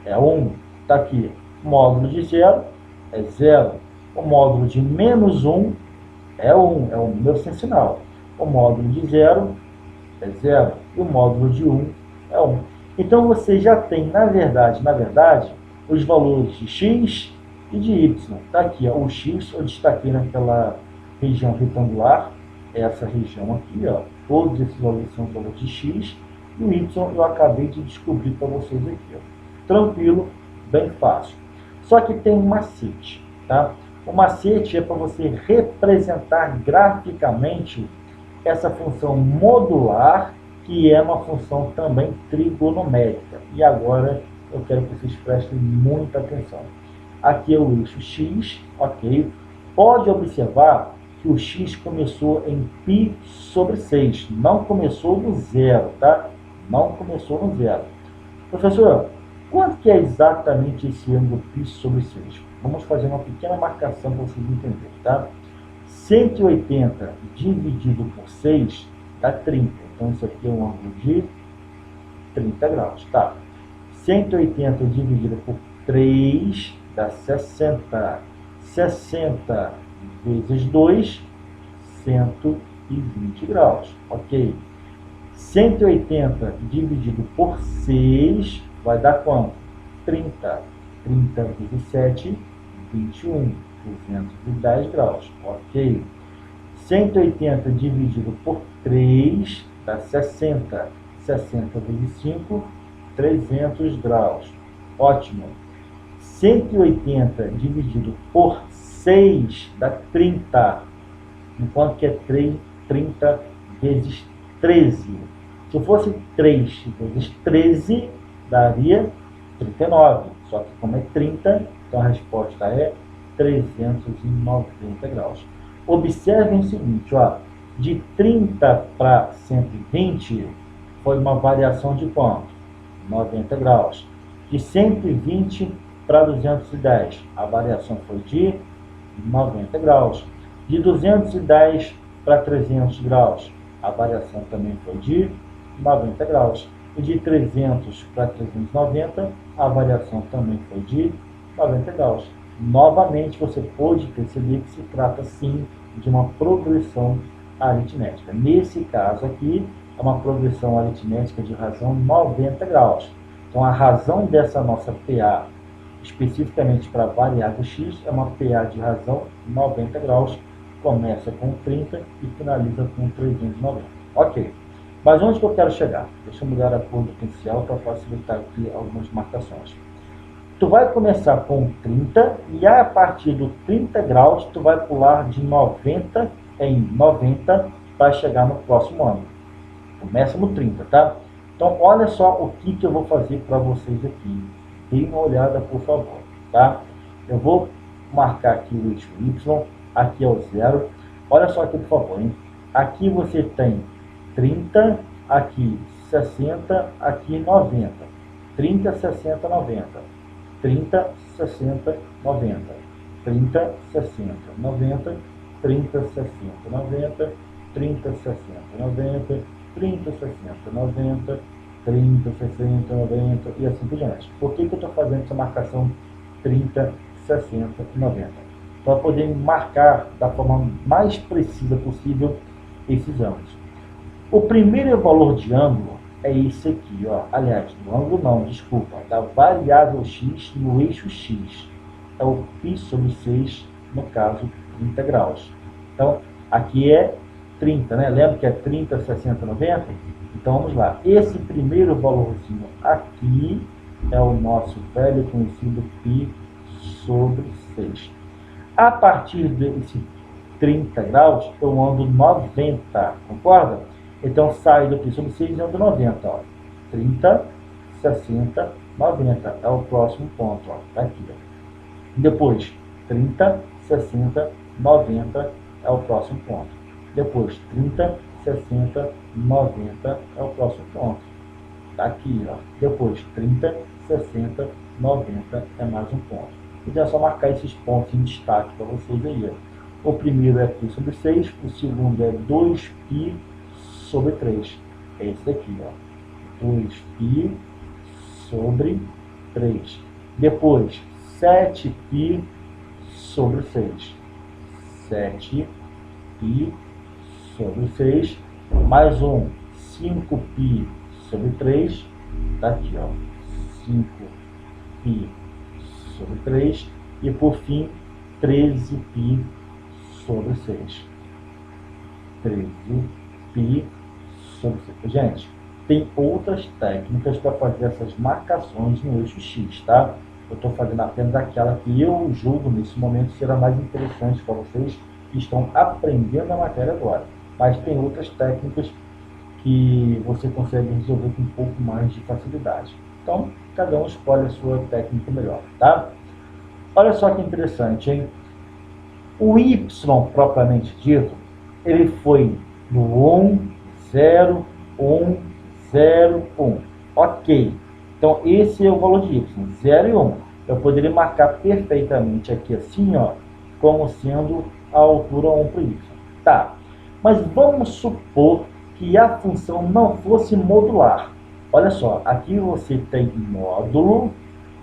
é 1, tá aqui. O módulo de 0 é 0. O módulo de menos 1 é 1, é um número sem sinal. O módulo de 0 é 0. E o módulo de 1 é 1. Então, você já tem, na verdade, os valores de x e de y. Tá aqui, ó, o x eu destaquei naquela região retangular, essa região aqui, ó. Todos esses valores são os valores de x, e o y eu acabei de descobrir para vocês aqui, ó. Tranquilo, bem fácil. Só que tem um macete, tá? O macete é para você representar graficamente essa função modular, que é uma função também trigonométrica. E agora eu quero que vocês prestem muita atenção. Aqui é o eixo x, ok? Pode observar que o x começou em π sobre 6, não começou no zero, tá? Não começou no zero. Professor, quanto que é exatamente esse ângulo π sobre 6? Vamos fazer uma pequena marcação para vocês entenderem, tá? 180 dividido por 6 dá 30. Então, isso aqui é um ângulo de 30 graus, tá? 180 dividido por 3 dá 60. 60 vezes 2, 120. 120 graus. Ok. 180 dividido por 6 vai dar quanto? 30. 30 vezes 7, 21. 210 graus. Ok. 180 dividido por 3 dá 60. 60 vezes 5, 300 graus. Ótimo. 180 dividido por 6 dá 30. Enquanto que é 30 vezes 13. Se fosse 3 vezes 13, daria 39. Só que como é 30, então a resposta é 390 graus. Observem o seguinte, ó, de 30 para 120 foi uma variação de quanto? 90 graus. De 120 para 210, a variação foi de 90 graus. De 210 para 300 graus, a variação também foi de 90 graus. E de 300 para 390, a variação também foi de 90 graus. Novamente, você pode perceber que se trata, sim, de uma progressão aritmética. Nesse caso aqui, é uma progressão aritmética de razão 90 graus. Então, a razão dessa nossa PA, especificamente para a variável x, é uma PA de razão 90 graus. Começa com 30 e finaliza com 390. Ok. Mas onde que eu quero chegar? Deixa eu mudar a cor do pincel para facilitar aqui algumas marcações. Tu vai começar com 30 e a partir do 30 graus tu vai pular de 90 em 90 para chegar no próximo ano. Começa no 30, tá? Então olha só o que eu vou fazer para vocês aqui. Dê uma olhada, por favor, tá? Eu vou marcar aqui o eixo Y, aqui é o 0. Olha só aqui, por favor, hein? Aqui você tem 30, aqui 60, aqui 90. 30, 60, 90. 30, 60, 90. 30, 60, 90. 30, 60, 90. 30, 60, 90. 30, 60, 90. 30, 60, 90 e assim por diante. Por que eu estou fazendo essa marcação 30, 60 e 90? Para poder marcar da forma mais precisa possível esses ângulos. O primeiro valor de ângulo é esse aqui, ó. Aliás, do ângulo não, desculpa, da variável x no eixo x. É o π sobre 6, no caso, 30 graus. Então, aqui é 30, né? Lembra que é 30, 60, 90? Então, vamos lá. Esse primeiro valorzinho aqui é o nosso velho conhecido π sobre 6. A partir desse 30 graus, eu ando 90, concorda? Então, sai do π sobre 6 e ando 90, ó. 30, 60, 90. É o próximo ponto, ó. Tá aqui, ó. Depois, 30, 60, 90 é o próximo ponto. Depois, 30, 60, 90 é o próximo ponto. Tá aqui, ó. Depois, 30, 60, 90 é mais um ponto. Então é só marcar esses pontos em destaque para vocês aí, ó. O primeiro é π sobre 6, o segundo é 2π sobre 3. É esse daqui, ó. 2π sobre 3. Depois, 7π sobre 6. 7π sobre 6. Mais um, 5π sobre 3. Tá aqui, ó. 5π sobre 3. E por fim, 13π sobre 6. 13π sobre 6. Gente, tem outras técnicas para fazer essas marcações no eixo X, tá? Eu estou fazendo apenas aquela que eu julgo nesse momento será mais interessante para vocês que estão aprendendo a matéria agora. Mas tem outras técnicas que você consegue resolver com um pouco mais de facilidade. Então, cada um escolhe a sua técnica melhor, tá? Olha só que interessante, hein? O Y, propriamente dito, ele foi no 1, 0, 1, 0, 1. Ok. Então, esse é o valor de Y, 0 e 1. Eu poderia marcar perfeitamente aqui assim, ó, como sendo a altura 1 para o Y. Tá. Mas vamos supor que a função não fosse modular. Olha só, aqui você tem módulo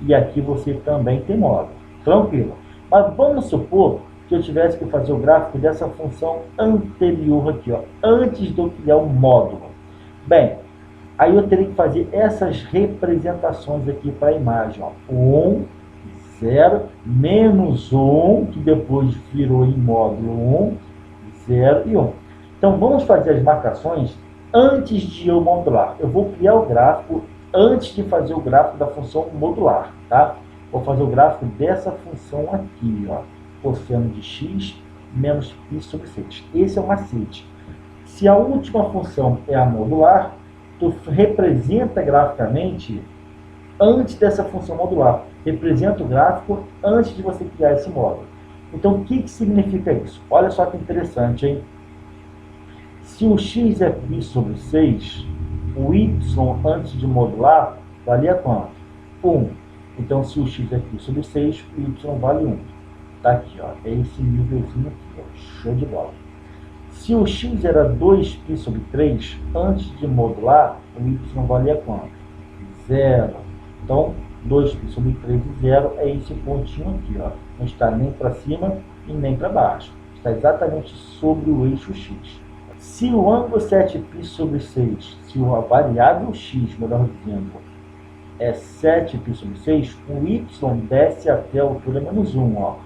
e aqui você também tem módulo. Tranquilo. Mas vamos supor que eu tivesse que fazer o gráfico dessa função anterior aqui, ó, antes de eu criar o módulo. Bem, aí eu teria que fazer essas representações aqui para a imagem, ó, 1, 0, menos 1, que depois virou em módulo 1, 0 e 1. Então, vamos fazer as marcações antes de eu modular. Eu vou criar o gráfico antes de fazer o gráfico da função modular, tá? Vou fazer o gráfico dessa função aqui, ó, cosseno de x menos π sobre 6. Esse é o macete. Se a última função é a modular, tu representa graficamente antes dessa função modular. Representa o gráfico antes de você criar esse módulo. Então, o que significa isso? Olha só que interessante, hein? Se o x é π sobre 6, o y antes de modular valia quanto? 1. Então, se o x é π sobre 6, o y vale 1. Tá aqui, ó. É esse nívelzinho aqui, ó. Show de bola. Se o x era 2π sobre 3, antes de modular, o y valia quanto? 0. Então, 2π sobre 3 e 0 é esse pontinho aqui, ó. Não está nem para cima e nem para baixo. Está exatamente sobre o eixo x. Se o ângulo 7π sobre 6, se a variável x, melhor dizendo, é 7π sobre 6, o y desce até a altura menos 1, ó.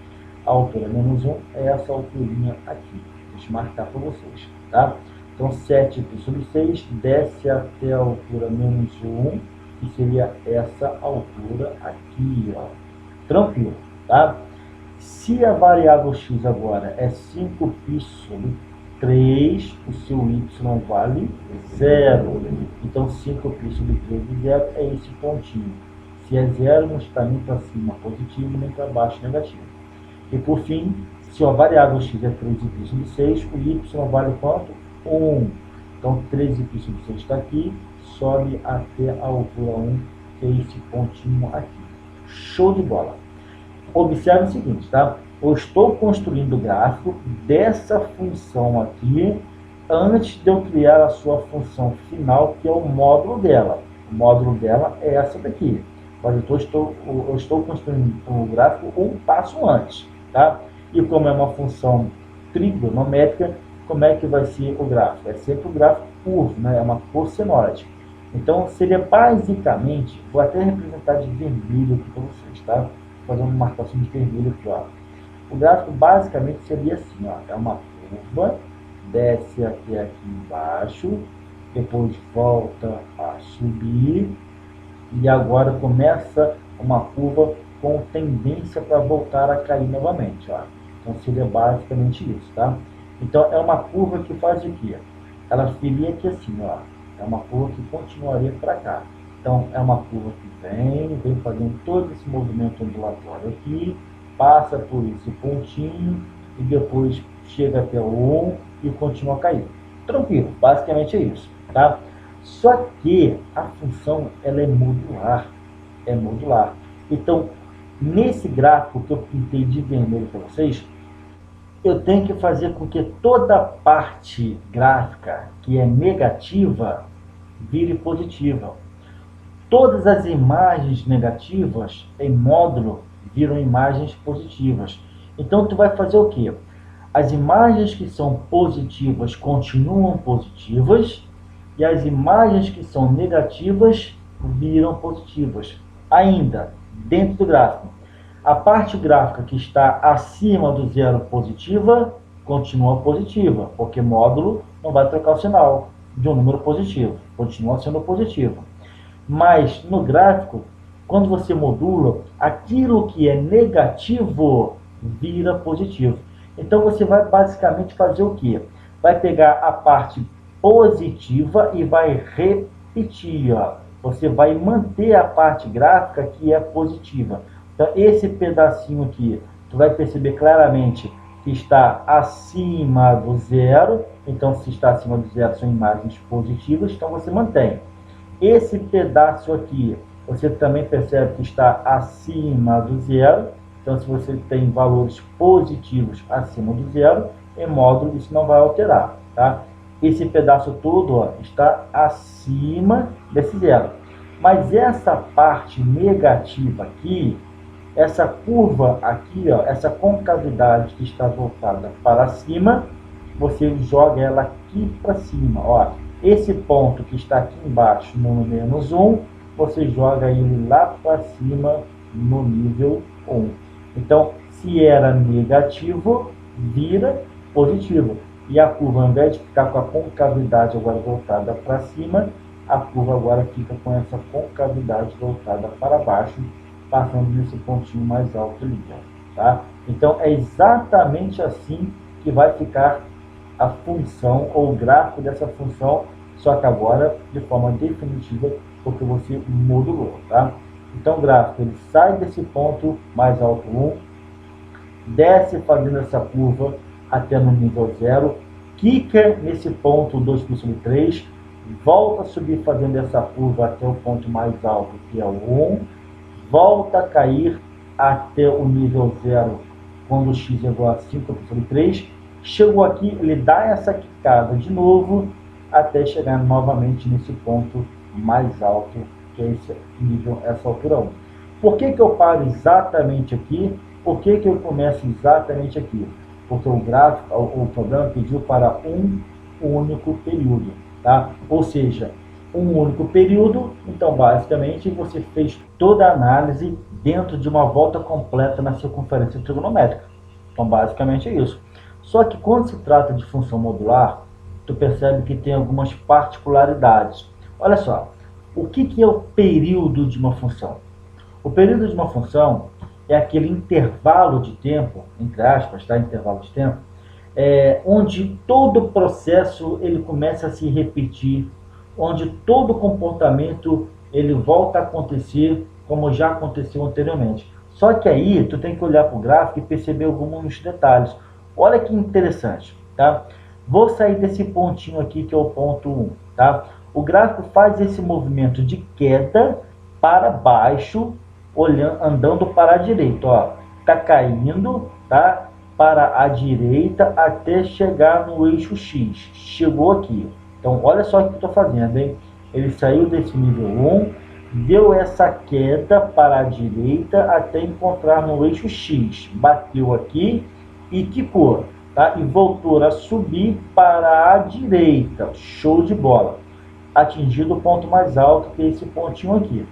A altura menos 1 é essa alturinha aqui. Deixa eu marcar para vocês, tá? Então, 7π sobre 6 desce até a altura menos 1, que seria essa altura aqui, ó. Tranquilo, tá? Se a variável x agora é 5π sobre 3, o seu y vale 0. Então, 5π sobre 3 e 0 é esse pontinho. Se é 0, não está nem para cima positivo, nem para baixo negativo. E, por fim, se a variável x é 13π sobre 6, o y vale quanto? 1. Então, 13π sobre 6 está aqui, sobe até a altura 1, que é esse pontinho aqui. Show de bola! Observe o seguinte, tá? Eu estou construindo o gráfico dessa função aqui antes de eu criar a sua função final, que é o módulo dela. O módulo dela é essa daqui. Mas eu estou construindo o gráfico um passo antes, tá? E como é uma função trigonométrica, como é que vai ser o gráfico? É sempre o gráfico curvo, né? É uma cossenoide. Então, seria basicamente, vou até representar de vermelho aqui para vocês, tá? Vou fazer uma marcação de vermelho aqui, ó. O gráfico basicamente seria assim, ó. É uma curva, desce até aqui embaixo, depois volta a subir, e agora começa uma curva com tendência para voltar a cair novamente, ó. Então seria basicamente isso, tá? Então é uma curva que faz o quê? Ela viria aqui assim, ó. É uma curva que continuaria para cá. Então é uma curva que vem fazendo todo esse movimento ondulatório aqui, passa por esse pontinho e depois chega até o 1 e continua caindo. Tranquilo, basicamente é isso, tá? Só que a função ela é modular, Então, nesse gráfico que eu pintei de vermelho para vocês, eu tenho que fazer com que toda a parte gráfica que é negativa vire positiva. Todas as imagens negativas em módulo viram imagens positivas. Então, tu vai fazer o quê? As imagens que são positivas continuam positivas e as imagens que são negativas viram positivas. Ainda, dentro do gráfico, a parte gráfica que está acima do zero positiva continua positiva, porque módulo não vai trocar o sinal de um número positivo, continua sendo positivo. Mas no gráfico, quando você modula, aquilo que é negativo vira positivo. Então você vai basicamente fazer o quê? Vai pegar a parte positiva e vai repetir, ó. Você vai manter a parte gráfica que é positiva. Então esse pedacinho aqui, tu vai perceber claramente que está acima do zero. Então se está acima do zero são imagens positivas, então você mantém. Esse pedaço aqui, você também percebe que está acima do zero. Então, se você tem valores positivos acima do zero, em módulo isso não vai alterar, tá? Esse pedaço todo, ó, está acima desse zero. Mas essa parte negativa aqui, essa curva aqui, ó, essa concavidade que está voltada para cima, você joga ela aqui para cima, ó. Esse ponto que está aqui embaixo no -1, você joga ele lá para cima no nível 1. Então, se era negativo, vira positivo. E a curva, ao invés de ficar com a concavidade agora voltada para cima, a curva agora fica com essa concavidade voltada para baixo, passando nesse pontinho mais alto ali, tá? Então, é exatamente assim que vai ficar a função ou o gráfico dessa função, só que agora de forma definitiva, porque você modulou, tá? Então, o gráfico ele sai desse ponto mais alto 1, desce fazendo essa curva até no nível 0, quica nesse ponto 2π/3, volta a subir fazendo essa curva até o ponto mais alto, que é o 1, volta a cair até o nível 0, quando x é igual a 5π/3, chegou aqui, ele dá essa quicada de novo, até chegar novamente nesse ponto mais alto, que é esse nível, essa altura 1. Por que eu paro exatamente aqui? Por que eu começo exatamente aqui? Porque o gráfico, o programa pediu para um único período, tá? Ou seja, um único período, então basicamente você fez toda a análise dentro de uma volta completa na circunferência trigonométrica. Então basicamente é isso. Só que quando se trata de função modular, tu percebe que tem algumas particularidades. Olha só, o que é o período de uma função? O período de uma função é aquele intervalo de tempo, entre aspas, tá? Intervalo de tempo, onde todo o processo ele começa a se repetir, onde todo o comportamento ele volta a acontecer como já aconteceu anteriormente. Só que aí tu tem que olhar para o gráfico e perceber alguns detalhes. Olha que interessante, tá? Vou sair desse pontinho aqui que é o ponto 1, tá? O gráfico faz esse movimento de queda para baixo, olhando, andando para a direita, ó. Tá caindo, tá? Para a direita até chegar no eixo X. Chegou aqui. Então, olha só o que eu estou fazendo, hein? Ele saiu desse nível 1, deu essa queda para a direita até encontrar no eixo X. Bateu aqui e quicou, tá? E voltou a subir para a direita. Show de bola. Atingido o ponto mais alto, que é esse pontinho aqui.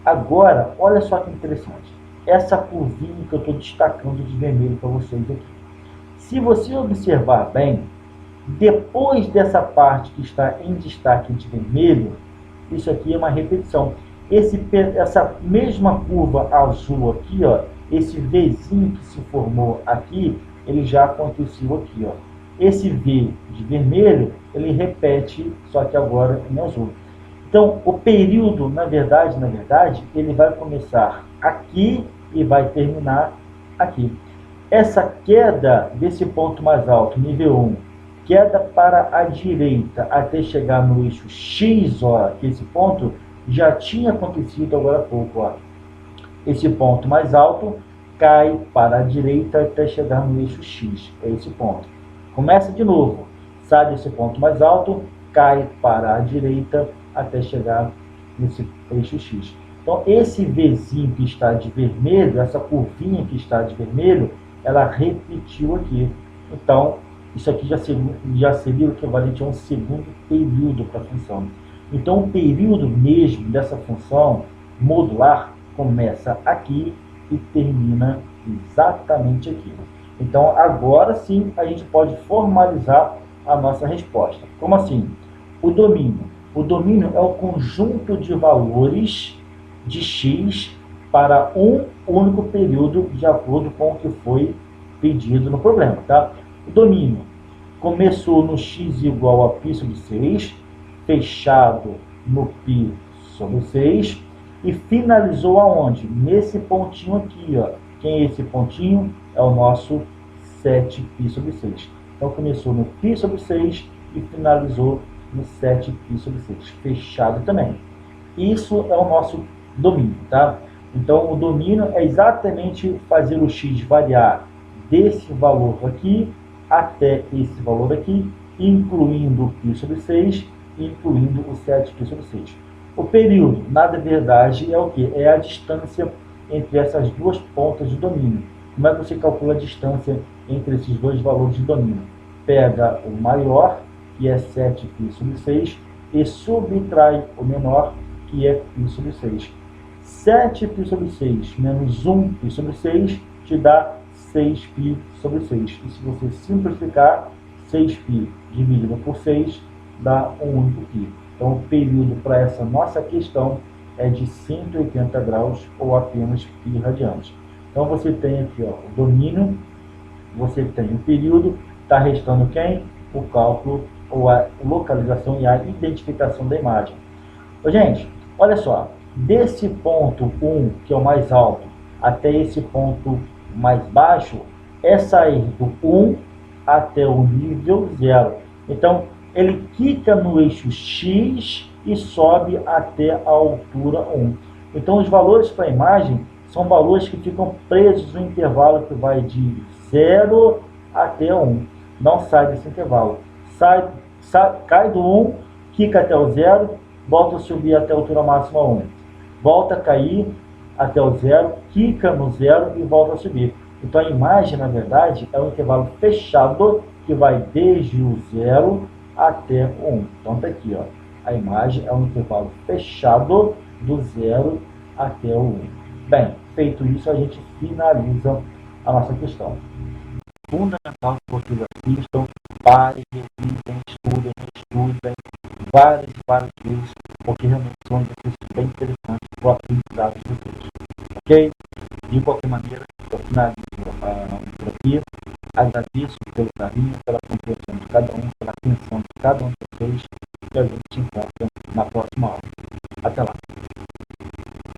Agora, olha só que interessante. Essa curvinha que eu estou destacando de vermelho para vocês aqui. Se você observar bem, depois dessa parte que está em destaque de vermelho, isso aqui é uma repetição. Essa mesma curva azul aqui, ó, esse Vzinho que se formou aqui, ele já aconteceu aqui, ó. Esse V de vermelho, ele repete, só que agora em azul. Então, o período, na verdade, ele vai começar aqui e vai terminar aqui. Essa queda desse ponto mais alto, nível 1, queda para a direita até chegar no eixo X, ó, que esse ponto já tinha acontecido agora há pouco, ó. Esse ponto mais alto cai para a direita até chegar no eixo X, é esse ponto. Começa de novo, sai desse ponto mais alto, cai para a direita até chegar nesse eixo X. Então, esse Vzinho que está de vermelho, essa curvinha que está de vermelho, ela repetiu aqui. Então, isso aqui já seria o equivalente a um segundo período para a função. Então, o período mesmo dessa função modular começa aqui e termina exatamente aqui. Então, agora sim, a gente pode formalizar a nossa resposta. Como assim? O domínio. O domínio é o conjunto de valores de x para um único período, de acordo com o que foi pedido no problema, tá? O domínio começou no x igual a π/6, fechado no π/6 e finalizou aonde? Nesse pontinho aqui, ó. Quem é esse pontinho? É o nosso 7π/6. Então começou no π/6 e finalizou no 7π/6, fechado também. Isso é o nosso domínio, tá? Então o domínio é exatamente fazer o x variar desse valor aqui até esse valor aqui, incluindo o π/6 e incluindo o 7π/6. O período, na verdade, é o que? É a distância entre essas duas pontas de domínio. Como é que você calcula a distância entre esses dois valores de domínio? Pega o maior, que é 7π sobre 6, e subtrai o menor, que é π sobre 6. 7π sobre 6 menos 1π sobre 6 te dá 6π sobre 6. E se você simplificar, 6π dividido por 6 dá um único π. Então, o período para essa nossa questão é de 180 graus ou apenas π radianos. Então, você tem aqui ó, o domínio, você tem o período, está restando quem? O cálculo ou a localização e a identificação da imagem. Gente, olha só, desse ponto 1, que é o mais alto, até esse ponto mais baixo, é sair do 1 até o nível 0. Então, ele quica no eixo X e sobe até a altura 1. Então, os valores para a imagem são valores que ficam presos no intervalo que vai de 0 até 1. Não sai desse intervalo. Cai do 1, quica até o 0, volta a subir até a altura máxima 1. Volta a cair até o 0, quica no 0 e volta a subir. Então, a imagem, na verdade, é um intervalo fechado que vai desde o 0 até o 1. Então, está aqui, ó. A imagem é um intervalo fechado do 0 até o 1. Bem, feito isso, a gente finaliza a nossa questão. Fundamental de fotografia, então, parem, revisem, estudem várias vezes, porque realmente são exercícios bem interessantes para o aprendizado de vocês. Ok? De qualquer maneira, eu finalizo por aqui. Agradeço pelo carinho, pela compreensão de cada um, pela atenção de cada um de vocês, e a gente se encontra na próxima aula. Até lá!